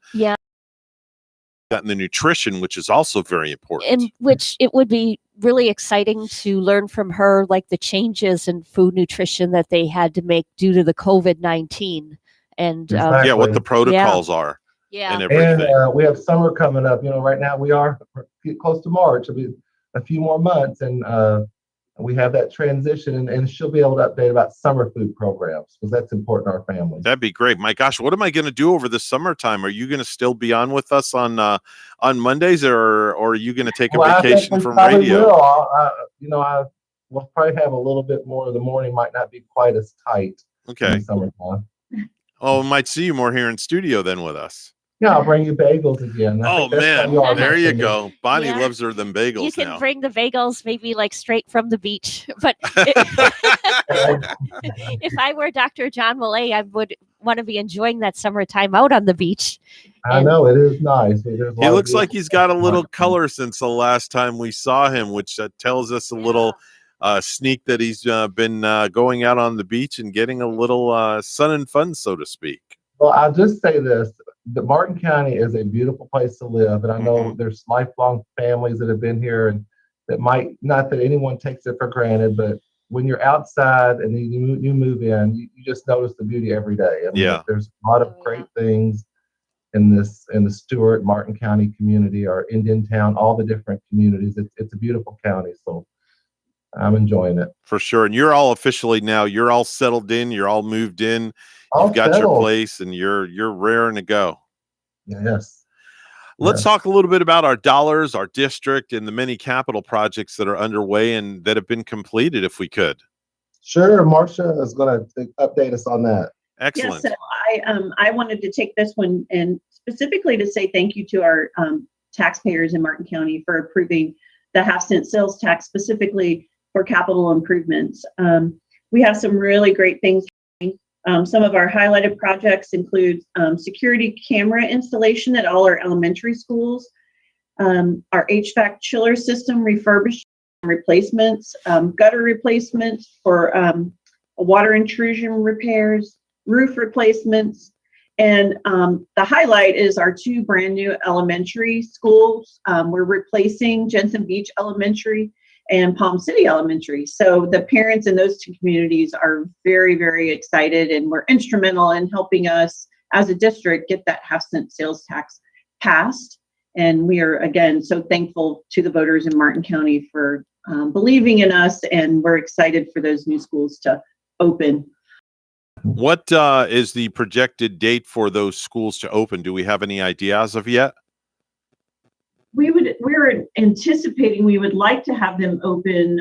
and the nutrition, which is also very important.
In which it would be really exciting to learn from her, like the changes in food nutrition that they had to make due to the COVID-19. And
yeah, what the protocols are.
Yeah.
And everything.
And we have summer coming up. Right now we're close to March. It'll be a few more months, and we have that transition, and she'll be able to update about summer food programs because that's important to our families.
That'd be great. My gosh, what am I going to do over the summertime? Are you going to still be on with us on Mondays, or are you going to take a vacation from radio?
We'll probably have a little bit more. The morning might not be quite as tight.
Okay.
In the summertime.
Oh, we might see you more here in studio then with us.
Yeah, I'll bring you bagels again.
Oh man, there you go. Bonnie
Yeah.
loves her them bagels
You can
now.
bring the bagels maybe like straight from the beach. But if I were Dr. John Millay, I would want to be enjoying that summertime out on the beach.
I know it is nice.
He looks like he's got a little color since the last time we saw him, which tells us a little sneak that he's been going out on the beach and getting a little sun and fun, so to speak.
Well, I'll just say this. The Martin County is a beautiful place to live. And I know there's lifelong families that have been here and that might, not that anyone takes it for granted, but when you're outside and you move in, you just notice the beauty every day. I mean, there's a lot of great things in the Stewart, Martin County community, or Indiantown, all the different communities. It's a beautiful county. So I'm enjoying it.
For sure. And you're all officially now, you're all settled in, you're all moved in, you've got your
settled.
place, and you're raring to go.
Yes.
Let's talk a little bit about our dollars, our district, and the many capital projects that are underway and that have been completed, if we could.
Sure. Marcia is going to update us on that.
Excellent.
Yes, so I wanted to take this one and specifically to say thank you to our taxpayers in Martin County for approving the half-cent sales tax specifically for capital improvements. We have some really great things happening. Some of our highlighted projects include security camera installation at all our elementary schools, our HVAC chiller system refurbishment replacements, gutter replacements for water intrusion repairs, roof replacements, and the highlight is our 2 brand new elementary schools. We're replacing Jensen Beach Elementary and Palm City Elementary. So the parents in those 2 communities are very, very excited and were instrumental in helping us as a district get that half-cent sales tax passed. And we are, again, so thankful to the voters in Martin County for believing in us, and we're excited for those new schools to open.
What is the projected date for those schools to open? Do we have any idea as of yet?
We're anticipating we would like to have them open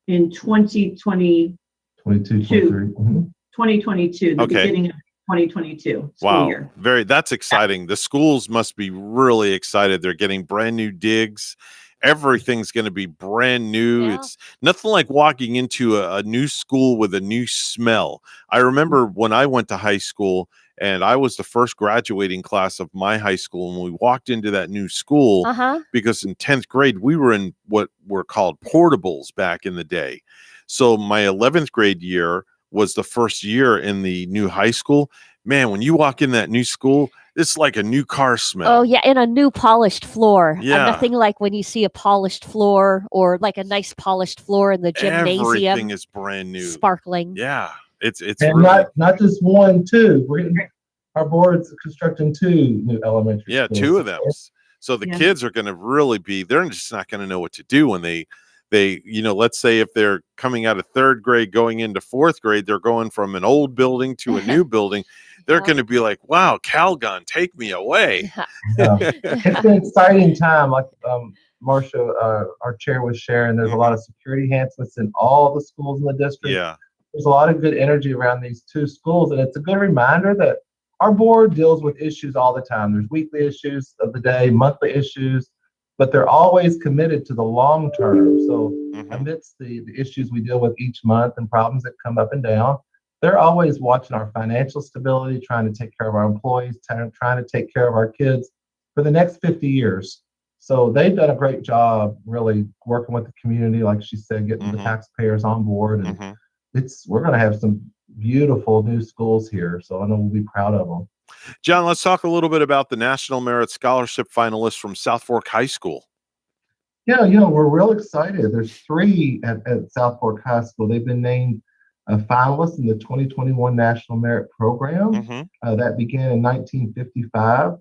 in 2022, 2022, the beginning of 2022 school year.
That's exciting. The schools must be really excited. They're getting brand new digs. Everything's going to be brand new.
Yeah.
It's nothing like walking into a new school with a new smell. I remember when I went to high school, and I was the first graduating class of my high school, and we walked into that new school because in 10th grade, we were in what were called portables back in the day. So my 11th grade year was the first year in the new high school. Man, when you walk in that new school, it's like a new car smell.
Oh, yeah, and a new polished floor.
Yeah.
Nothing like when you see a polished floor or like a nice polished floor in the gymnasium.
Everything is brand new.
Sparkling.
Yeah. It's
and
really,
not just 1, 2. We're getting our board's constructing 2 new elementary schools.
2 of them. So the kids are going to really they're just not going to know what to do when they let's say if they're coming out of 3rd grade going into 4th grade, they're going from an old building to a new building. They're going to be like, wow, Calgon, take me away.
It's an exciting time. Like Marcia, our chair was sharing, there's a lot of security enhancements in all the schools in the district.
Yeah.
There's a lot of good energy around these 2 schools. And it's a good reminder that our board deals with issues all the time. There's weekly issues of the day, monthly issues, but they're always committed to the long term. So amidst the issues we deal with each month and problems that come up and down, they're always watching our financial stability, trying to take care of our employees, trying to take care of our kids for the next 50 years. So they've done a great job really working with the community, like she said, getting the taxpayers on board. And we're going to have some beautiful new schools here. So I know we'll be proud of them.
John, let's talk a little bit about the National Merit Scholarship finalists from South Fork High School.
Yeah, we're real excited. There's 3 at South Fork High School. They've been named finalists in the 2021 National Merit Program. That began in 1955.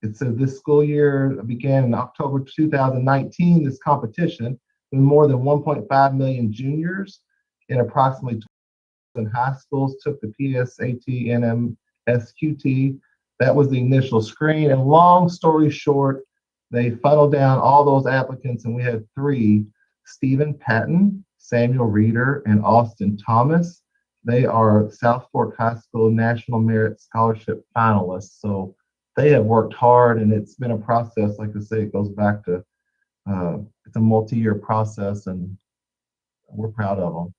It says this school year began in October 2019, this competition, with more than 1.5 million juniors in approximately 20 high schools took the PSAT, NMSQT. That was the initial screen. And long story short, they funneled down all those applicants, and we had 3, Stephen Patton, Samuel Reeder, and Austin Thomas. They are South Fork High School National Merit Scholarship finalists. So they have worked hard, and it's been a process. Like I say, it goes back to it's a multi-year process, and we're proud of them.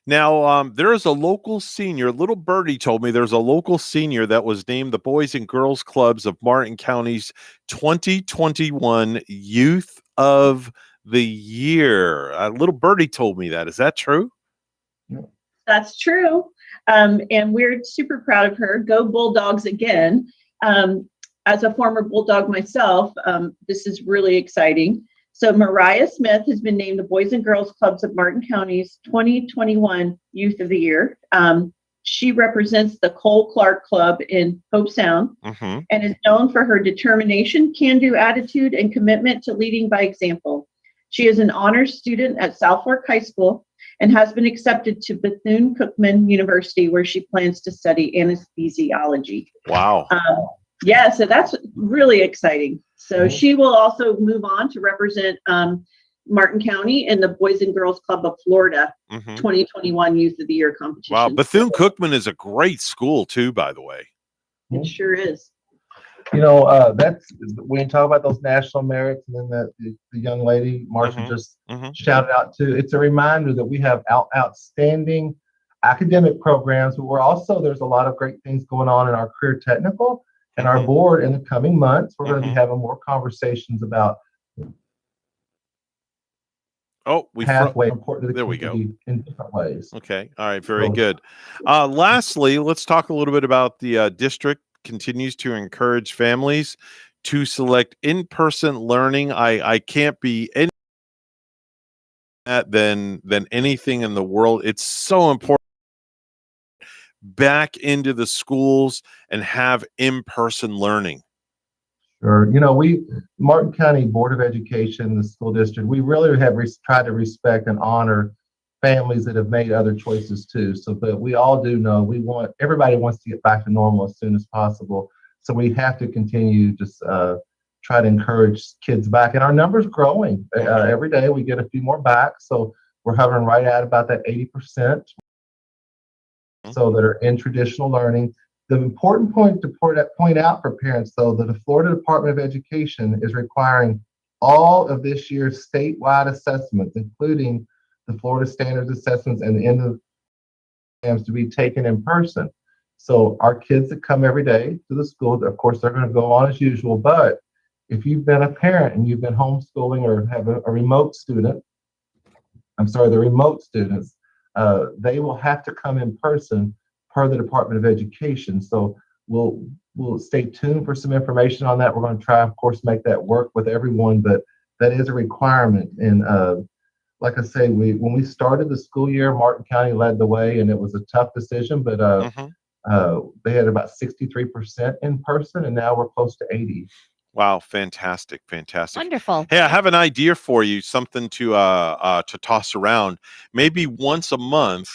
Now, there is a local senior, little birdie told me there's a local senior that was named the Boys and Girls Clubs of Martin County's 2021 Youth of the Year. Little birdie told me that. Is that true?
That's true. And we're super proud of her. Go Bulldogs again. As a former Bulldog myself, this is really exciting. So Mariah Smith has been named the Boys and Girls Clubs of Martin County's 2021 Youth of the Year. She represents the Cole Clark Club in Hope Sound and is known for her determination, can-do attitude, and commitment to leading by example. She is an honors student at South Fork High School and has been accepted to Bethune-Cookman University, where she plans to study anesthesiology.
Wow.
Yeah, so that's really exciting. So she will also move on to represent Martin County in the Boys and Girls Club of Florida 2021 Youth of the Year competition.
Wow, Bethune-Cookman is a great school too, by the way.
It sure is.
You know, that's when you talk about those national merits, and then the young lady Marsha just shouted out to. It's a reminder that we have outstanding academic programs, but we're also, there's a lot of great things going on in our career technical and our board. In the coming months, we're going to be having more conversations about pathway important to the
there we go
in different ways.
Okay, all right, very good. Lastly, let's talk a little bit about the district continues to encourage families to select in-person learning. I can't be any than anything in the world. It's so important back into the schools and have in-person learning.
Sure. You know, Martin County Board of Education, the school district, we really have tried to respect and honor families that have made other choices too. So, but we all do know everybody wants to get back to normal as soon as possible. So we have to continue to try to encourage kids back, and our numbers growing every day. We get a few more back, so we're hovering right at about that 80%. So that are in traditional learning. The important point to point out for parents, though, that the Florida Department of Education is requiring all of this year's statewide assessments, including the Florida Standards Assessments and the end of exams, to be taken in person. So our kids that come every day to the school, of course, they're going to go on as usual. But if you've been a parent and you've been homeschooling or have a remote student, the remote students, they will have to come in person per the Department of Education. So we'll stay tuned for some information on that. We're going to try, of course, make that work with everyone, but that is a requirement. And like I say, when we started the school year, Martin County led the way, and it was a tough decision, but they had about 63% in person, and now we're close to 80%.
Wow, fantastic.
Wonderful.
Hey, I have an idea for you, something to toss around. Maybe once a month,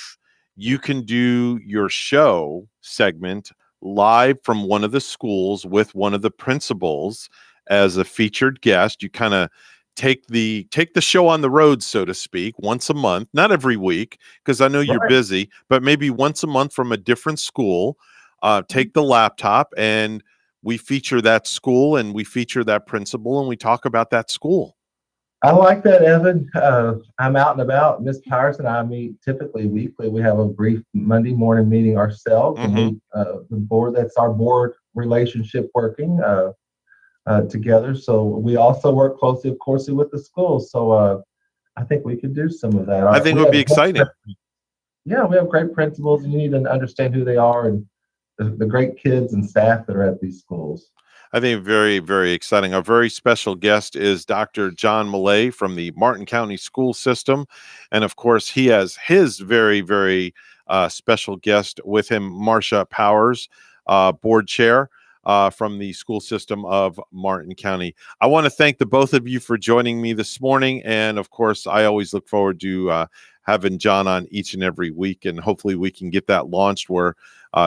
you can do your show segment live from one of the schools with one of the principals as a featured guest. You kind of take the show on the road, so to speak, once a month, not every week, because I know you're busy, but maybe once a month from a different school. Take the laptop, and we feature that school, and we feature that principal, and we talk about that school.
I like that, Evan. I'm out and about. Miss Powers and I meet typically weekly. We have a brief Monday morning meeting ourselves, and the board, that's our board relationship working together. So we also work closely, of course, with the schools. So I think we could do some of that.
I think it would be exciting.
Yeah, we have great principals, and you need to understand who they are and the great kids and staff that are at these schools.
I think very, very exciting. Our very special guest is Dr. John Millay from the Martin County School System. And of course, he has his very, very special guest with him, Marsha Powers, board chair from the school system of Martin County. I want to thank the both of you for joining me this morning. And of course, I always look forward to having John on each and every week. And hopefully we can get that launched where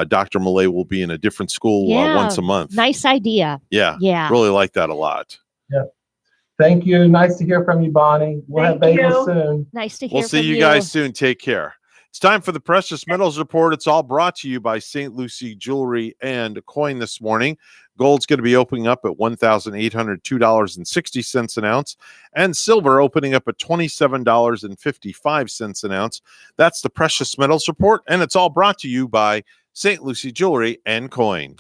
Dr. Millay will be in a different school once a month.
Nice idea.
Yeah.
Yeah.
Really like that a lot.
Yeah. Thank you. Nice to hear from you, Bonnie. We'll have bagels soon.
Nice to hear
We'll see you guys soon. Take care. It's time for the Precious Metals Report. It's all brought to you by St. Lucie Jewelry and Coin this morning. Gold's going to be opening up at $1,802.60 an ounce, and silver opening up at $27.55 an ounce. That's the Precious Metals Report, and it's all brought to you by St. Lucie Jewelry and Coin.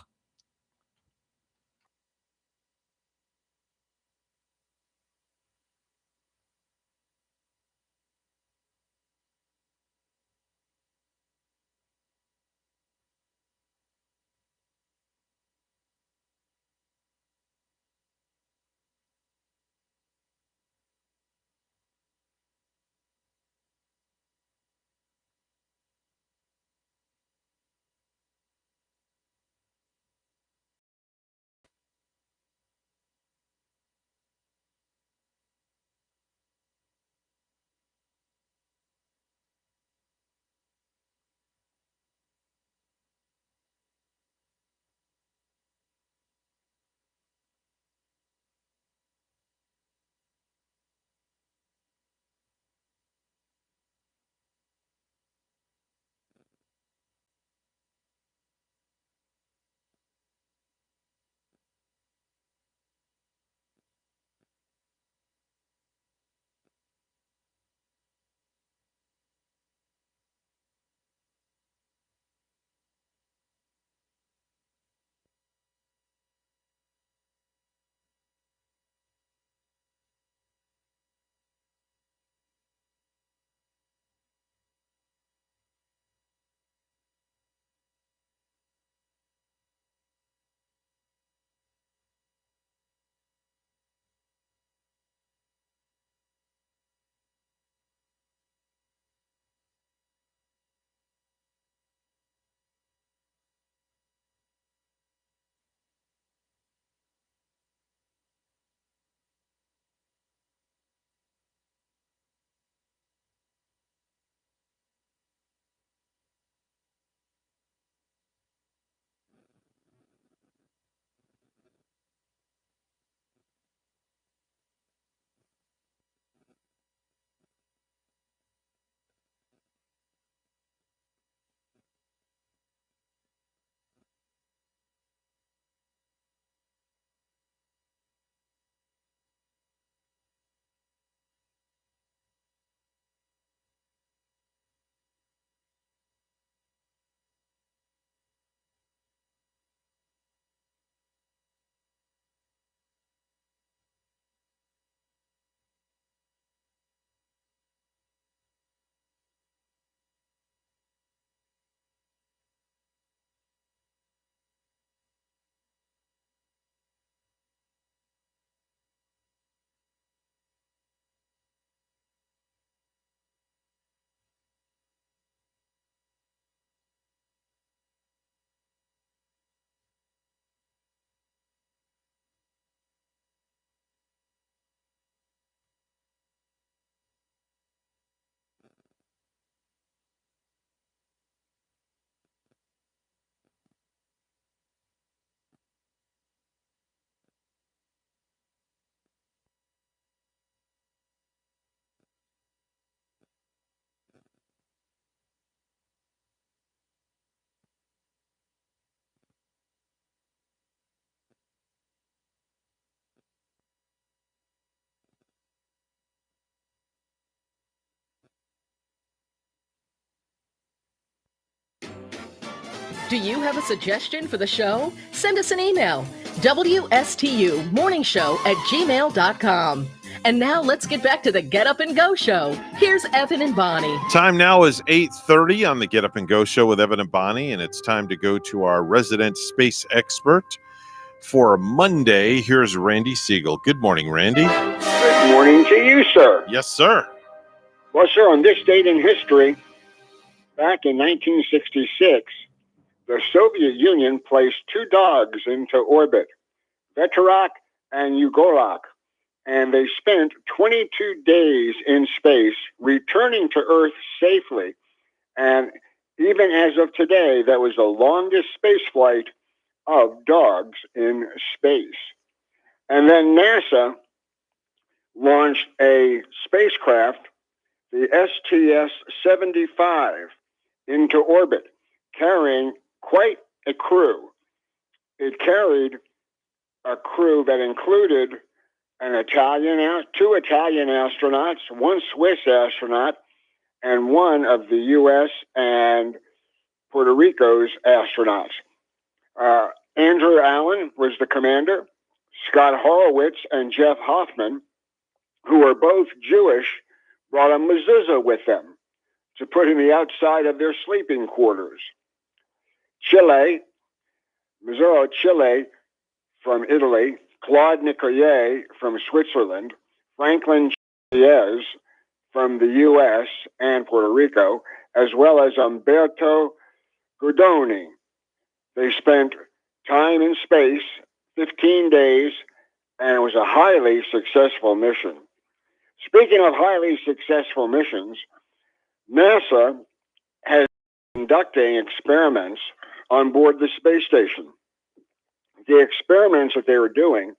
Do you have a suggestion for the show? Send us an email, WSTUmorningshow@gmail.com. And now let's get back to the Get Up and Go show. Here's Evan and Bonnie.
Time now is 8:30 on the Get Up and Go show with Evan and Bonnie, and it's time to go to our resident space expert for Monday. Here's Randy Siegel. Good morning, Randy.
Good morning to you, sir.
Yes, sir.
Well, sir, on this date in history, back in 1966, the Soviet Union placed two dogs into orbit, Veterak and Ugolak, and they spent 22 days in space, returning to Earth safely. And even as of today, that was the longest space flight of dogs in space. And then NASA launched a spacecraft, the STS-75, into orbit, carrying quite a crew. It carried a crew that included two Italian astronauts, one Swiss astronaut, and one of the U.S. and Puerto Rico's astronauts. Andrew Allen was the commander. Scott Horowitz and Jeff Hoffman, who are both Jewish, brought a mezuzah with them to put in the outside of their sleeping quarters. Mazzaro Chile from Italy, Claude Nicollier from Switzerland, Franklin Chiez from the U.S. and Puerto Rico, as well as Umberto Guidoni. They spent time in space, 15 days, and it was a highly successful mission. Speaking of highly successful missions, NASA has been conducting experiments on board the space station. The experiments that they were doing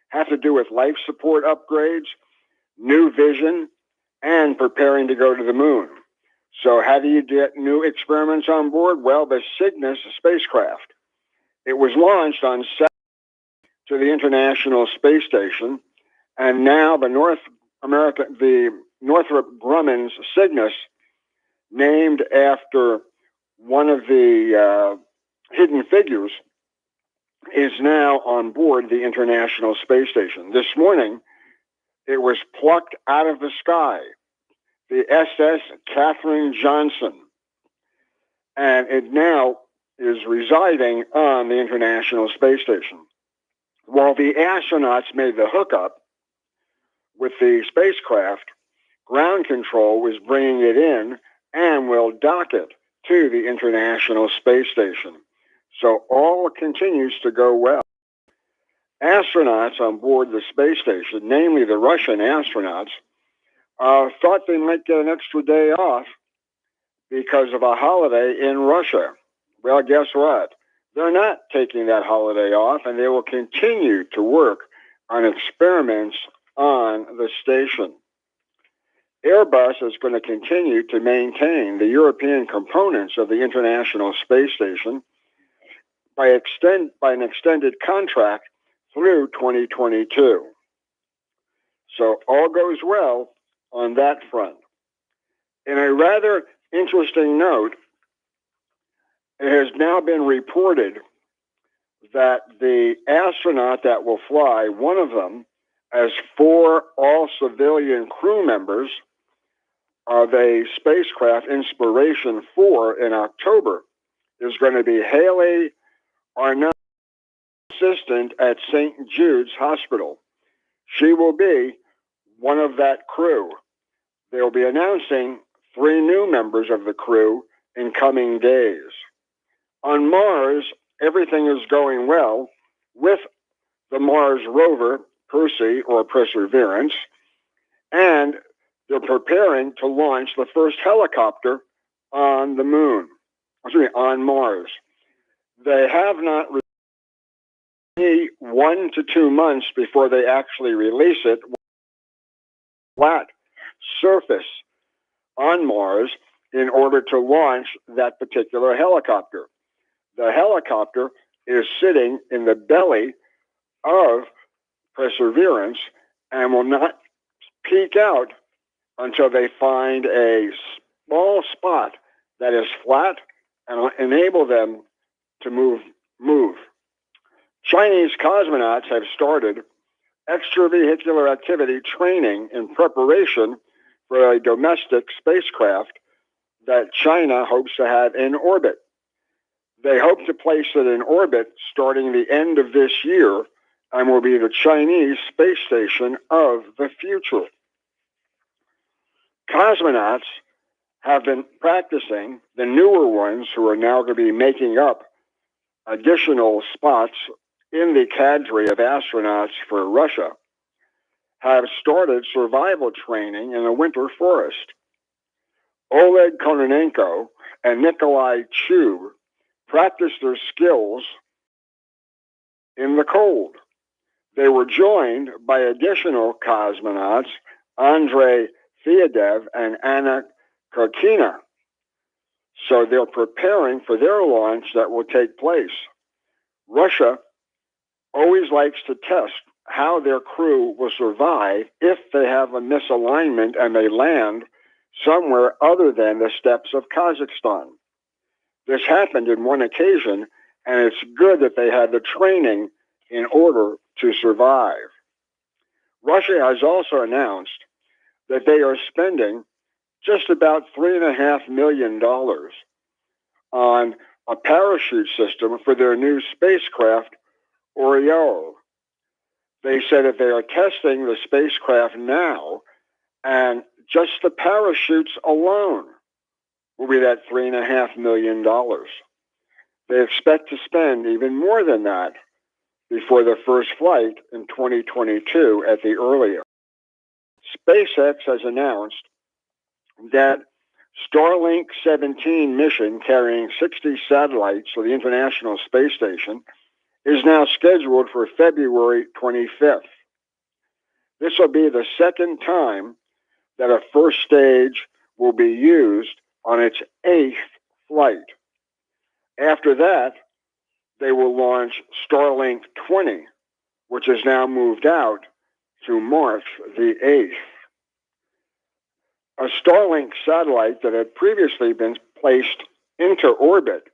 have to do with life support upgrades, new vision, and preparing to go to the moon. So how do you get new experiments on board? Well, the Cygnus spacecraft. It was launched on Saturday to the International Space Station, and now the Northrop Grumman's Cygnus, named after one of the hidden figures, is now on board the International Space Station. This morning, it was plucked out of the sky, the SS Katherine Johnson, and it now is residing on the International Space Station. While the astronauts made the hookup with the spacecraft, ground control was bringing it in and will dock it to the International Space Station. So all continues to go well. Astronauts on board the space station, namely the Russian astronauts, thought they might get an extra day off because of a holiday in Russia. Well, guess what? They're not taking that holiday off, and they will continue to work on experiments on the station. Airbus is going to continue to maintain the European components of the International Space Station by an extended contract through 2022. So all goes well on that front. In a rather interesting note, it has now been reported that the astronaut that will fly, one of them, as 4 all-civilian crew members of a spacecraft Inspiration 4 in October, is going to be Haley Arnott, assistant at St. Jude's Hospital. She will be one of that crew. They'll be announcing 3 new members of the crew in coming days. On Mars, everything is going well with the Mars rover, Percy or Perseverance, and they're preparing to launch the first helicopter on the moon, on Mars. They have not released 1 to 2 months before they actually release it. Flat surface on Mars in order to launch that particular helicopter. The helicopter is sitting in the belly of Perseverance and will not peek out until they find a small spot that is flat and will enable them to move. Chinese cosmonauts have started extravehicular activity training in preparation for a domestic spacecraft that China hopes to have in orbit. They hope to place it in orbit starting the end of this year and will be the Chinese space station of the future. Cosmonauts have been practicing, the newer ones who are now going to be making up additional spots in the cadre of astronauts for Russia, have started survival training in a winter forest. Oleg Kononenko and Nikolai Chub practiced their skills in the cold. They were joined by additional cosmonauts, Andrei Fyodev and Anna Karkina. So they're preparing for their launch that will take place. Russia always likes to test how their crew will survive if they have a misalignment and they land somewhere other than the steppes of Kazakhstan. This happened in one occasion, and it's good that they had the training in order to survive. Russia has also announced that they are spending just about $3.5 million on a parachute system for their new spacecraft, Oriol. They said that they are testing the spacecraft now, and just the parachutes alone will be that $3.5 million. They expect to spend even more than that before the first flight in 2022 at the earliest. SpaceX has announced that Starlink 17 mission carrying 60 satellites for the International Space Station is now scheduled for February 25th. This will be the second time that a first stage will be used on its 8th flight. After that, they will launch Starlink 20, which has now moved out to March the 8th. A Starlink satellite that had previously been placed into orbit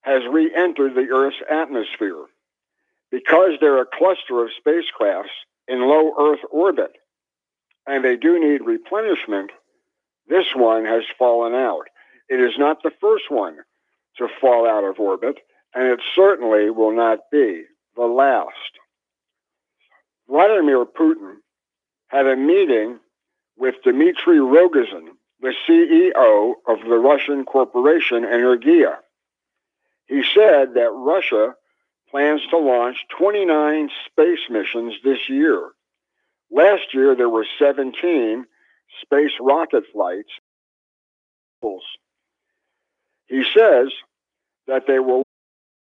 has re-entered the Earth's atmosphere. Because they're a cluster of spacecrafts in low Earth orbit, and they do need replenishment, this one has fallen out. It is not the first one to fall out of orbit, and it certainly will not be the last. Vladimir Putin had a meeting with Dmitry Rogozin, the CEO of the Russian corporation Energia. He said that Russia plans to launch 29 space missions this year. Last year, there were 17 space rocket flights. He says that they will do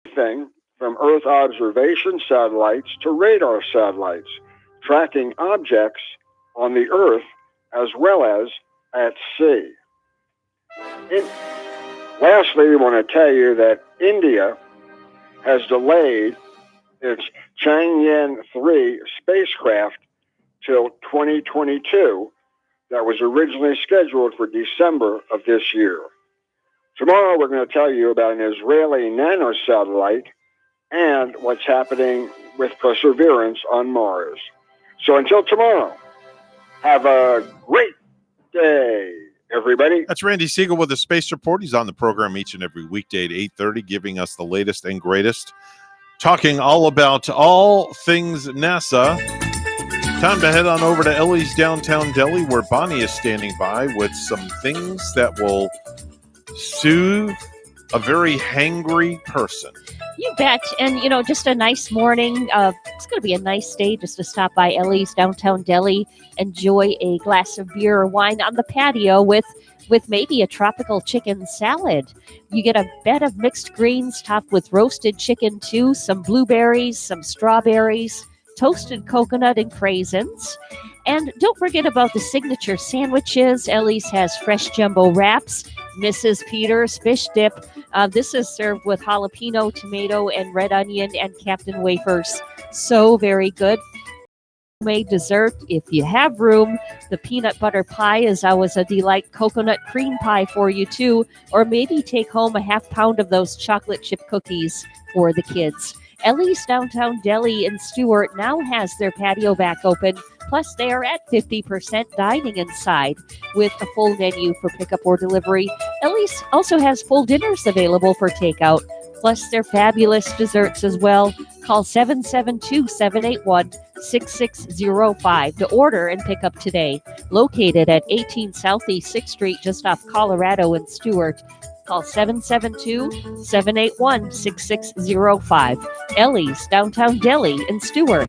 everything from Earth observation satellites to radar satellites, tracking objects on the Earth as well as at sea. Lastly, we want to tell you that India has delayed its Chandrayaan-3 spacecraft till 2022 that was originally scheduled for December of this year. Tomorrow, we're going to tell you about an Israeli nanosatellite and what's happening with Perseverance on Mars. So until tomorrow, have a great day, everybody.
That's Randy Siegel with the Space Report. He's on the program each and every weekday at 8:30, giving us the latest and greatest, talking all about all things NASA. Time to head on over to Ellie's Downtown Deli, where Bonnie is standing by with some things that will soothe a very hangry person.
You bet. And, you know, just a nice morning. It's going to be a nice day just to stop by Ellie's Downtown Deli, enjoy a glass of beer or wine on the patio with maybe a tropical chicken salad. You get a bed of mixed greens topped with roasted chicken too, some blueberries, some strawberries, toasted coconut and craisins. And don't forget about the signature sandwiches. Ellie's has fresh jumbo wraps, Mrs. Peters fish dip. This is served with jalapeno, tomato, and red onion and Captain wafers. So very good. Made dessert, if you have room. The peanut butter pie is always a delight. Coconut cream pie for you too. Or maybe take home a half pound of those chocolate chip cookies for the kids. Ellie's Downtown Deli in Stuart now has their patio back open. Plus, they are at 50% dining inside with a full menu for pickup or delivery. Ellie's also has full dinners available for takeout. Plus, their fabulous desserts as well. Call 772-781-6605 to order and pick up today. Located at 18 Southeast 6th Street, just off Colorado in Stuart. Call 772-781-6605. Ellie's Downtown Deli in Stuart.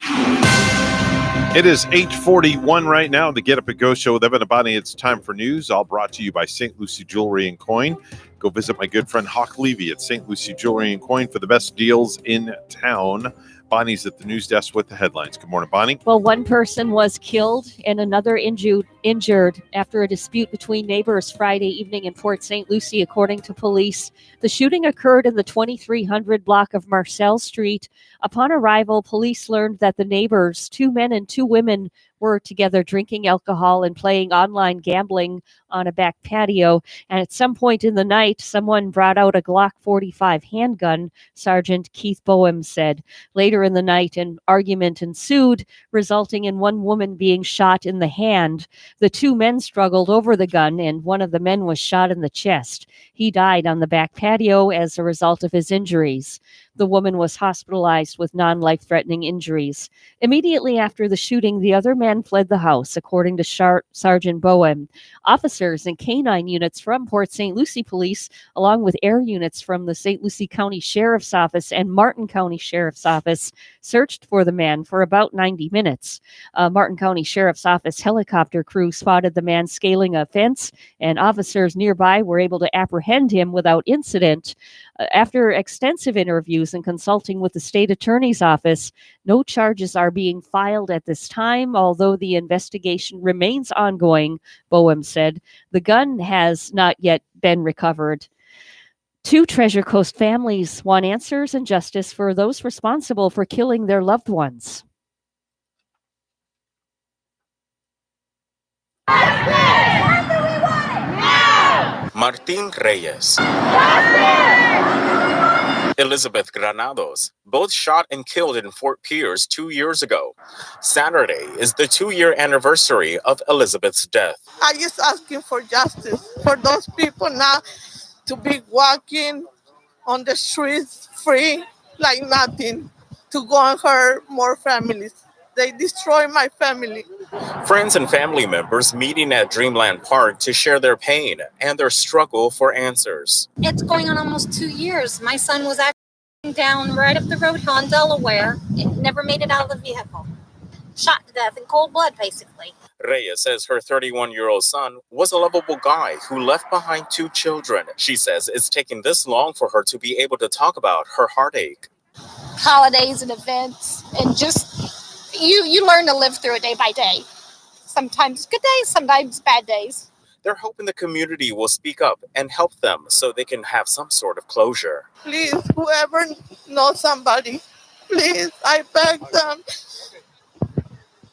It is 8:41 right now. The Get Up and Go Show with Evan and Bonnie. It's time for news, all brought to you by St. Lucie Jewelry and Coin. Go visit my good friend Hawk Levy at St. Lucie Jewelry and Coin for the best deals in town. Bonnie's at the news desk with the headlines. Good morning, Bonnie.
Well, one person was killed and another injured after a dispute between neighbors Friday evening in Port St. Lucie, according to police. The shooting occurred in the 2300 block of Marcel Street. Upon arrival, police learned that the neighbors, 2 men and 2 women, were together drinking alcohol and playing online gambling on a back patio. And at some point in the night, someone brought out a Glock 45 handgun, Sergeant Keith Boehm said. Later in the night, an argument ensued, resulting in one woman being shot in the hand. The 2 men struggled over the gun, and one of the men was shot in the chest. He died on the back patio as a result of his injuries. The woman was hospitalized with non-life-threatening injuries. Immediately after the shooting, the other men fled the house, according to Sergeant Boehm. Officers and canine units from Port St. Lucie Police, along with air units from the St. Lucie County Sheriff's Office and Martin County Sheriff's Office, searched for the man for about 90 minutes. Martin County Sheriff's Office helicopter crew spotted the man scaling a fence, and officers nearby were able to apprehend him without incident. After extensive interviews and consulting with the state attorney's office, no charges are being filed at this time, although the investigation remains ongoing, Boehm said. The gun has not yet been recovered. 2 Treasure Coast families want answers and justice for those responsible for killing their loved ones.
Martin Reyes. Elizabeth Granados, both shot and killed in Fort Pierce 2 years ago. Saturday is the 2-year anniversary of Elizabeth's death.
I'm just asking for justice for those people now to be walking on the streets free like nothing, to go and hurt more families. They destroy my family.
Friends and family members meeting at Dreamland Park to share their pain and their struggle for answers.
It's going on almost 2 years. My son was actually down right up the road here in Delaware and never made it out of the vehicle. Shot to death in cold blood, basically.
Reyes says her 31-year-old son was a lovable guy who left behind 2 children. She says it's taken this long for her to be able to talk about her heartache.
Holidays and events, and just you learn to live through it day by day. Sometimes good days, sometimes bad days.
They're hoping the community will speak up and help them so they can have some sort of closure.
Please, whoever knows somebody, please, I beg them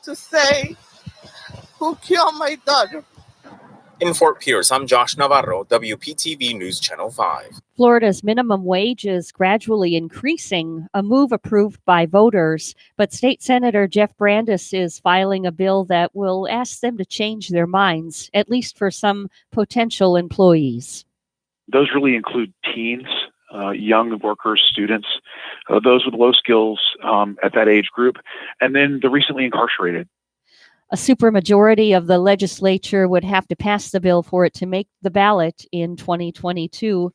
to say who killed my daughter.
In Fort Pierce, I'm Josh Navarro, WPTV News Channel 5.
Florida's minimum wage is gradually increasing, a move approved by voters, but State Senator Jeff Brandes is filing a bill that will ask them to change their minds, at least for some potential employees.
Those really include teens, young workers, students, those with low skills at that age group, and then the recently incarcerated.
A supermajority of the legislature would have to pass the bill for it to make the ballot in 2022.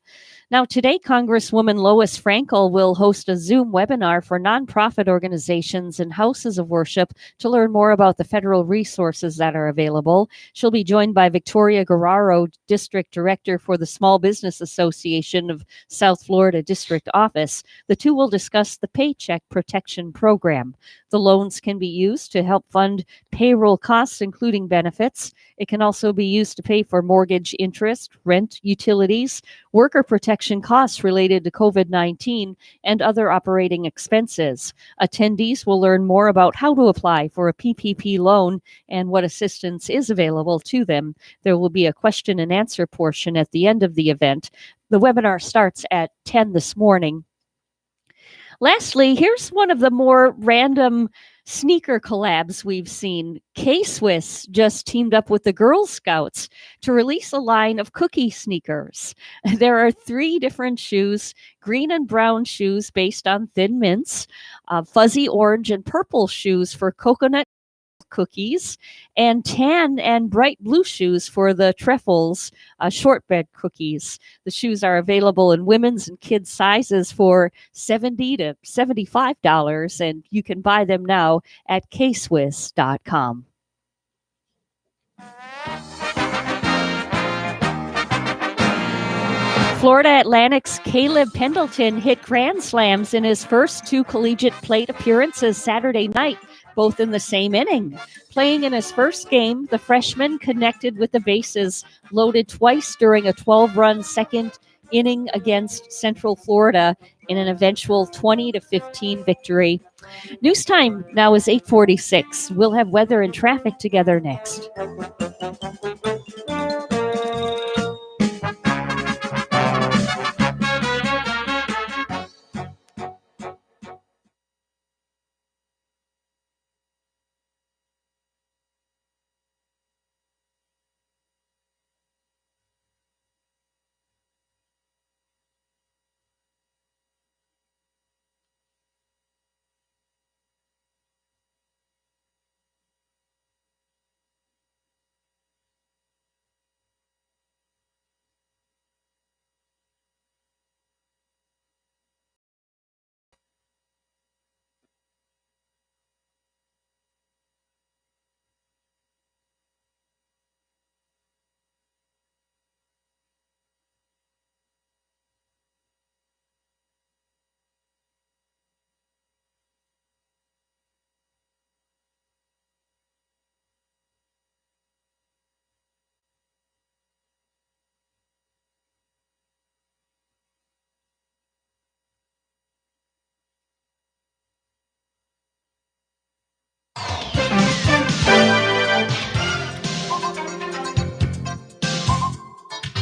Now, today, Congresswoman Lois Frankel will host a Zoom webinar for nonprofit organizations and houses of worship to learn more about the federal resources that are available. She'll be joined by Victoria Guerrero, District Director for the Small Business Association of South Florida District Office. The two will discuss the Paycheck Protection Program. The loans can be used to help fund payroll costs, including benefits. It can also be used to pay for mortgage interest, rent, utilities, worker protection costs related to COVID-19, and other operating expenses. Attendees will learn more about how to apply for a PPP loan and what assistance is available to them. There will be a question and answer portion at the end of the event. The webinar starts at 10 this morning. Lastly, here's one of the more random sneaker collabs we've seen. K-Swiss just teamed up with the Girl Scouts to release a line of cookie sneakers. There are 3 different shoes, green and brown shoes based on Thin Mints, fuzzy orange and purple shoes for coconut cookies, and tan and bright blue shoes for the Treffles shortbread cookies. The shoes are available in women's and kids sizes for $70 to $75, and you can buy them now at kswiss.com. Florida Atlantic's Caleb Pendleton hit grand slams in his first 2 collegiate plate appearances Saturday night, both in the same inning. Playing in his first game, the freshman connected with the bases loaded twice during a 12-run second inning against Central Florida in an eventual 20-15 victory. News time now is 8:46. We'll have weather and traffic together next.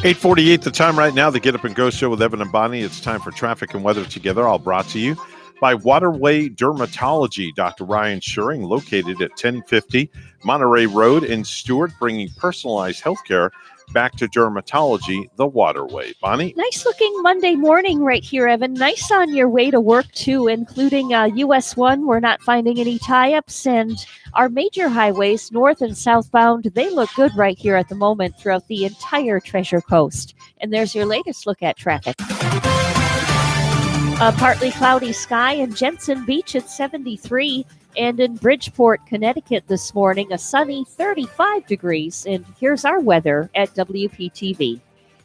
$8:48 the time right now. The Get Up and Go show with Evan and Bonnie. It's time for traffic and weather together. All brought to you by Waterway Dermatology. Dr. Ryan Schuring, located at 1050 Monterey Road in Stewart, bringing personalized healthcare back to dermatology the Waterway. Bonnie?
Nice looking Monday morning right here, Evan. Nice on your way to work, too, including US 1. We're not finding any tie-ups, and our major highways, north and southbound, they look good right here at the moment throughout the entire Treasure Coast. And there's your latest look at traffic. A partly cloudy sky in Jensen Beach at 73, and in Bridgeport, Connecticut this morning, a sunny 35 degrees. And here's our weather at WPTV.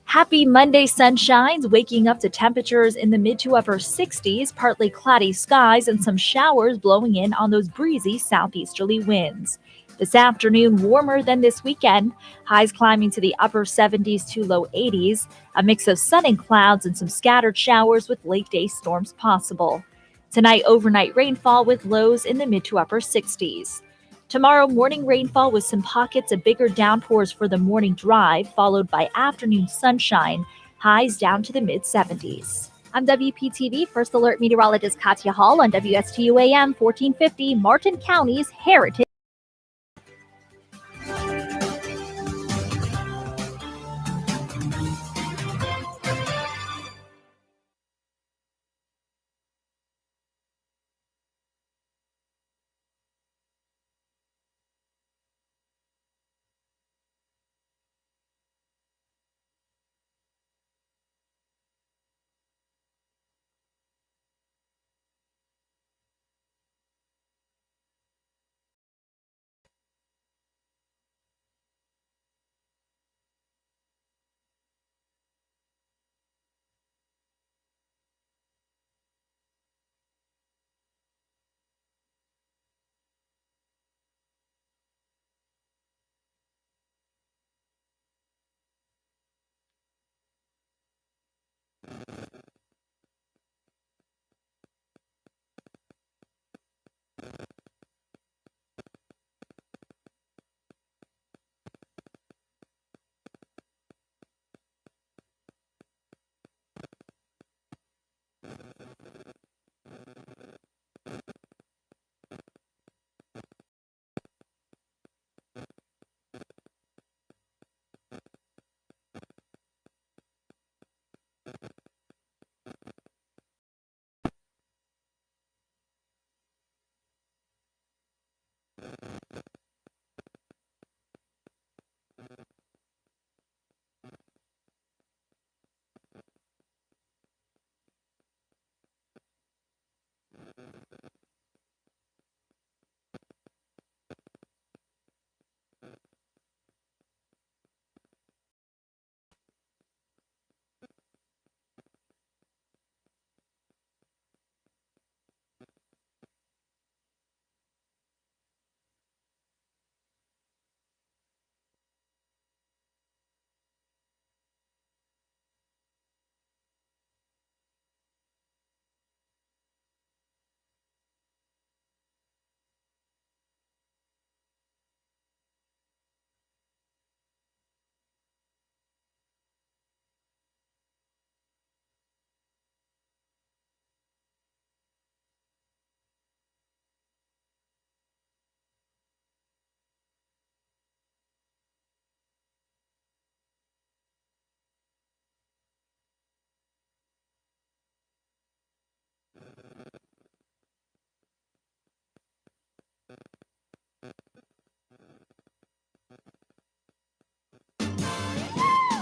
Happy Monday sunshines, waking up to temperatures in the mid to upper 60s, partly cloudy skies, and some showers blowing in on those breezy southeasterly winds. This afternoon, warmer than this weekend, highs climbing to the upper 70s to low 80s, a mix of sun and clouds and some scattered showers with late day storms possible. Tonight, overnight rainfall with lows in the mid to upper 60s. Tomorrow, morning rainfall with some pockets of bigger downpours for the morning drive, followed by afternoon sunshine, highs down to the mid 70s. I'm WPTV First Alert Meteorologist Katya Hall on WSTU AM 1450, Martin County's Heritage.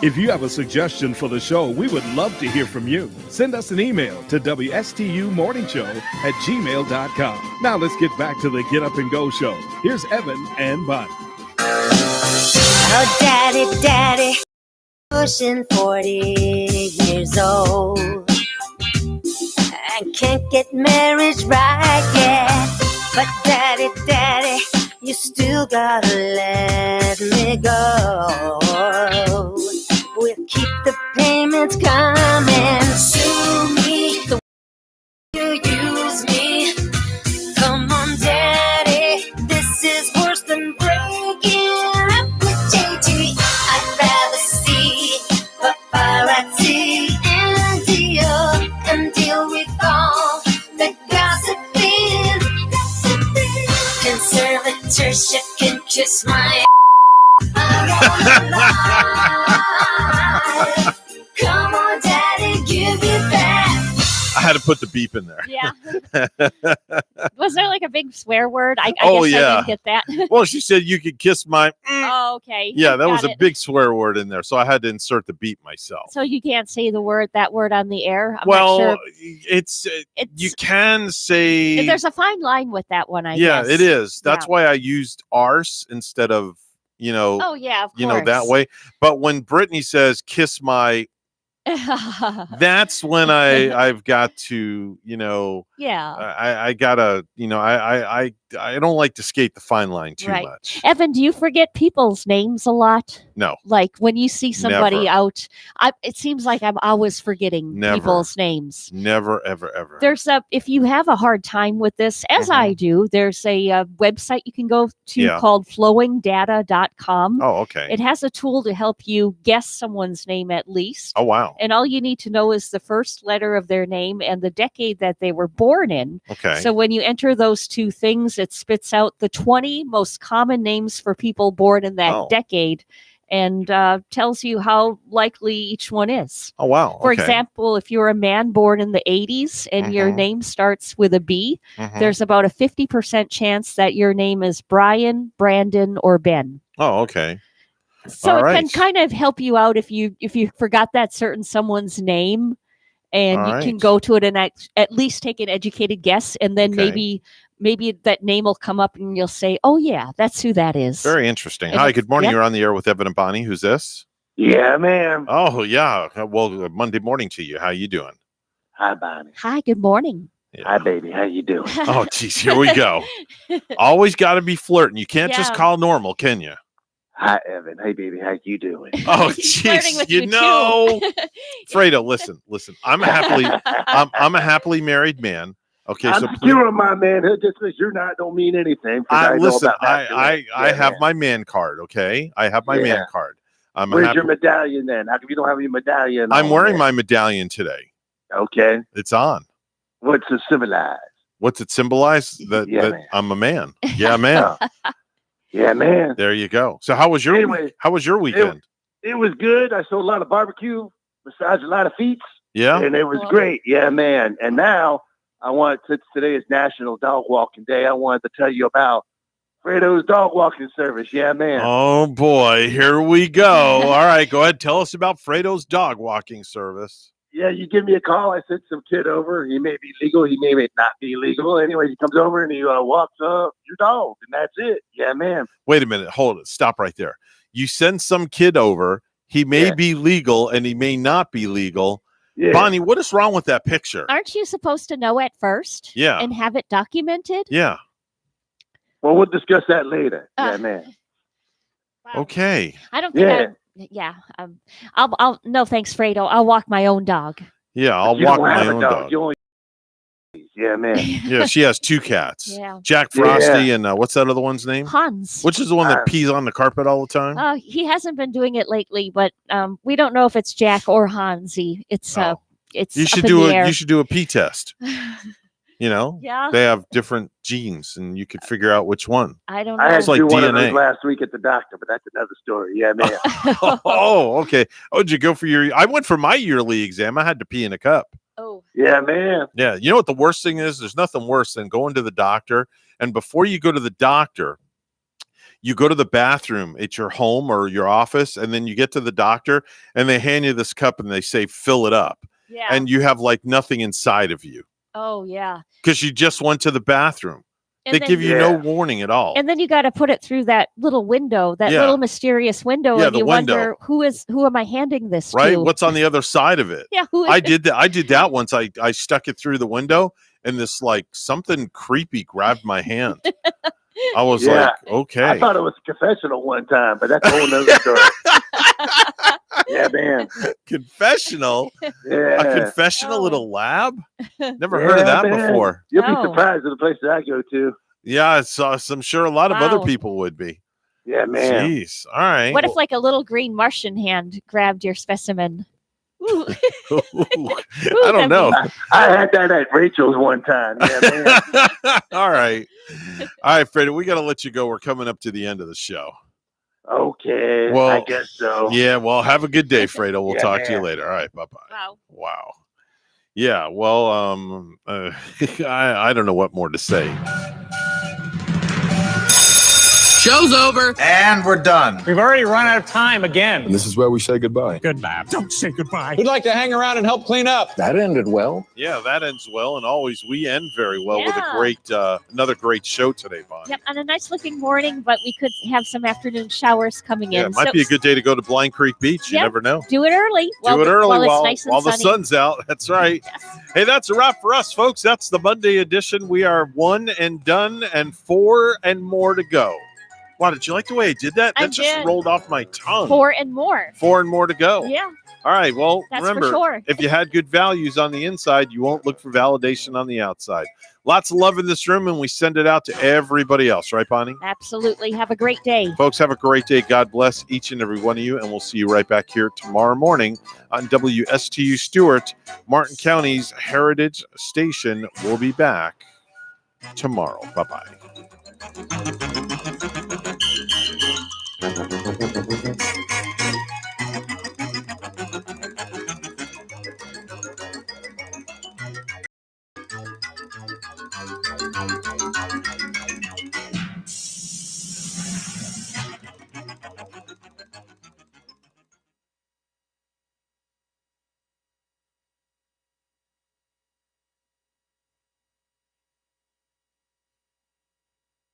If you have a suggestion for the show, we would love to hear from you. Send us an email to WSTUmorningshow@gmail.com. Now let's get back to the Get Up and Go show. Here's Evan and Bonnie.
Oh, daddy, pushing 40 years old. I can't get married right yet. But daddy, you still gotta let me go. We'll keep the payments coming. Sue me the way you use me. Come on, daddy, this is worse than breaking up with JT. I'd rather see paparazzi and deal with all the gossiping. Conservatorship can kiss my Come on, daddy, give it back.
I had to put the beep in there.
Yeah. Was there like a big swear word? I guess
Oh,
I
yeah.
didn't get that.
Well, she said you could kiss my.
Oh, okay.
Yeah, that
Got
was a
it.
big swear word in there, so I had to insert the beep myself.
So you can't say that word on the air. I'm
Well,
not sure.
it's you can say.
There's a fine line with that one. I
Yeah,
guess.
it is. That's
Yeah.
why I used arse instead of
Oh yeah, of course.
that way. But when Brittany says kiss my, that's when I've got to,
Yeah.
I gotta, I don't like to skate the fine line too
Right.
much.
Evan, do you forget people's names a lot?
No,
Like when you see somebody
Never.
out, it seems like I'm always forgetting
Never.
people's names.
never, ever, ever.
There's if you have a hard time with this, as I do, there's a website you can go to
Yeah.
called flowingdata.com.
Oh, okay.
It has a tool to help you guess someone's name at least.
Oh, wow.
And all you need to know is the first letter of their name and the decade that they were born in.
Okay.
So when you enter those two things, it spits out the 20 most common names for people born in that
Oh.
decade and tells you how likely each one is.
Oh, wow.
For
Okay.
example, if you're a man born in the 80s and your
Mhm.
name starts with a B,
Mhm.
there's about a 50% chance that your name is Brian, Brandon, or Ben.
Oh, okay.
So
All
it can
right.
kind of help you out if you forgot that certain someone's name, and
All
you can
right.
go to it and at least take an educated guess, and then
Okay.
maybe that name will come up and you'll say, "Oh yeah, that's who that is."
Very interesting.
And
Hi,
it's-
good morning.
yeah.
You're on the air with Evan and Bonnie. Who's this?
Yeah, ma'am.
Oh, yeah. Well, Monday morning to you. How you doing?
Hi, Bonnie.
Hi, good morning.
Hi, baby. How you doing?
Oh, geez. Here we go. Always got to be flirting. You can't just
Yeah.
call normal, can you?
Hi, Evan. Hey, baby. How you doing?
Oh,
He's flirting
jeez.
with
You
you, too.
know, Fredo, listen. I'm a happily married man. Okay, so
I'm sure my manhood just because you're not don't mean anything. 'cause I know
listen.
about that.
I have my man card. Okay, I have my man
Yeah.
card. I'm
Where's
happy.
your medallion then? How come you don't have your medallion?
I'm
on
wearing
there?
my medallion today.
Okay.
It's on.
What's it symbolize?
What's it symbolize? That,
Yeah,
that
man.
I'm a man. Yeah, man.
Yeah, man.
There you go. So how was your
Anyway,
how was your weekend?
It was good. I saw a lot of barbecue, massaged a lot of feet.
Yeah?
And it was great. Yeah, man. And now since today is National Dog Walking Day, I wanted to tell you about Fredo's dog walking service. Yeah, man.
Oh boy, here we go. All right, go ahead. Tell us about Fredo's dog walking service.
Yeah, you give me a call. I sent some kid over. He may be legal. He may not be legal. Anyway, he comes over and he walks up your dog, and that's it. Yeah, man.
Wait a minute. Hold it. Stop right there. You send some kid over. He may be legal and he may not be legal.
Yeah.
Bonnie, what is wrong with that picture?
Aren't you supposed to know at first?
Yeah.
And have it documented?
Yeah.
Well, we'll discuss that later.
Uh,
Yeah, man.
Okay.
I don't think
Yeah.
I'll no thanks, Fredo. I'll walk my own dog.
Yeah, I'll
You
walk
don't
my
have a
own
dog.
dog.
You only yeah, man.
Yeah, she has two cats.
Yeah.
Jack Frosty and what's that other one's name?
Hans.
Which is the one that pees on the carpet all the time?
He hasn't been doing it lately, but we don't know if it's Jack or Hansi. It's it's
You
up
should
in
do
the air.
you should do a pee test. You know?
Yeah.
They have different genes and you could figure out which one.
I don't know.
I had
It's
to
like
do one of those
DNA.
last week at the doctor, but that's another story. Yeah, man.
Oh, okay. Oh, did you go for your I went for my yearly exam. I had to pee in a cup.
Oh.
Yeah, man.
Yeah. You know what the worst thing is? There's nothing worse than going to the doctor. And before you go to the doctor, you go to the bathroom at your home or your office, and then you get to the doctor and they hand you this cup and they say, fill it up.
Yeah.
And you have like nothing inside of you
Oh, yeah.
because you just went to the bathroom.
And
They
then-
give you no warning at all.
And then you got to put it through that little window, that
Yeah.
little mysterious window,
Yeah,
and
the
you
window.
wonder who am I handing this
Right?
to?
What's on the other side of it?
Yeah, who is
I
it?
did that. I did that once. I stuck it through the window, and this like something creepy grabbed my hand. I was like, okay.
I thought it was a confessional one time, but that's a whole nother story. Yeah, man.
Confessional?
Yeah.
A confessional at a lab? Never heard of
Yeah,
that
man.
before.
You'll be surprised at the places I go to.
Yeah, I'm sure a lot of other
Wow.
people would be.
Yeah, man.
Jeez. All right.
What if like a little green Martian hand grabbed your specimen? Ooh.
I don't know.
I had that at Rachel's one time. Yeah, man.
All right. All right, Fredo, we got to let you go. We're coming up to the end of the show.
Okay.
Well,
I guess so.
Yeah, well, have a good day, Fredo. We'll
Yeah,
talk to you
man.
later. All right, bye-bye.
Wow.
Wow. Yeah, well, I don't know what more to say.
Show's over. And we're done. We've already run out of time again.
And this is where we say goodbye.
Goodbye. Don't say goodbye.
We'd like to hang around and help clean up. That ended well.
Yeah, that ends well, and always we end very well with a
Yeah.
great, another great show today, Bonnie.
Yep, on a nice looking morning, but we could have some afternoon showers coming
Yeah,
in.
it might be a good day to go to Blind Creek Beach. You
Yeah.
never know.
Do it early.
Do it early
while it's nice and
while the
sunny.
sun's out. That's right. Hey, that's a wrap for us, folks. That's the Monday edition. We are 1 and done, and 4 and more to go. Wow, did you like the way I did that?
I
That just
did.
rolled off my tongue.
4 and more.
4 and more to go.
Yeah.
All right. Well,
That's for
remember,
sure.
if you had good values on the inside, you won't look for validation on the outside. Lots of love in this room, and we send it out to everybody else. Right, Bonnie?
Absolutely. Have a great day.
Folks, have a great day. God bless each and every one of you, and we'll see you right back here tomorrow morning on WSTU Stewart, Martin County's Heritage Station. We'll be back tomorrow. Bye-bye.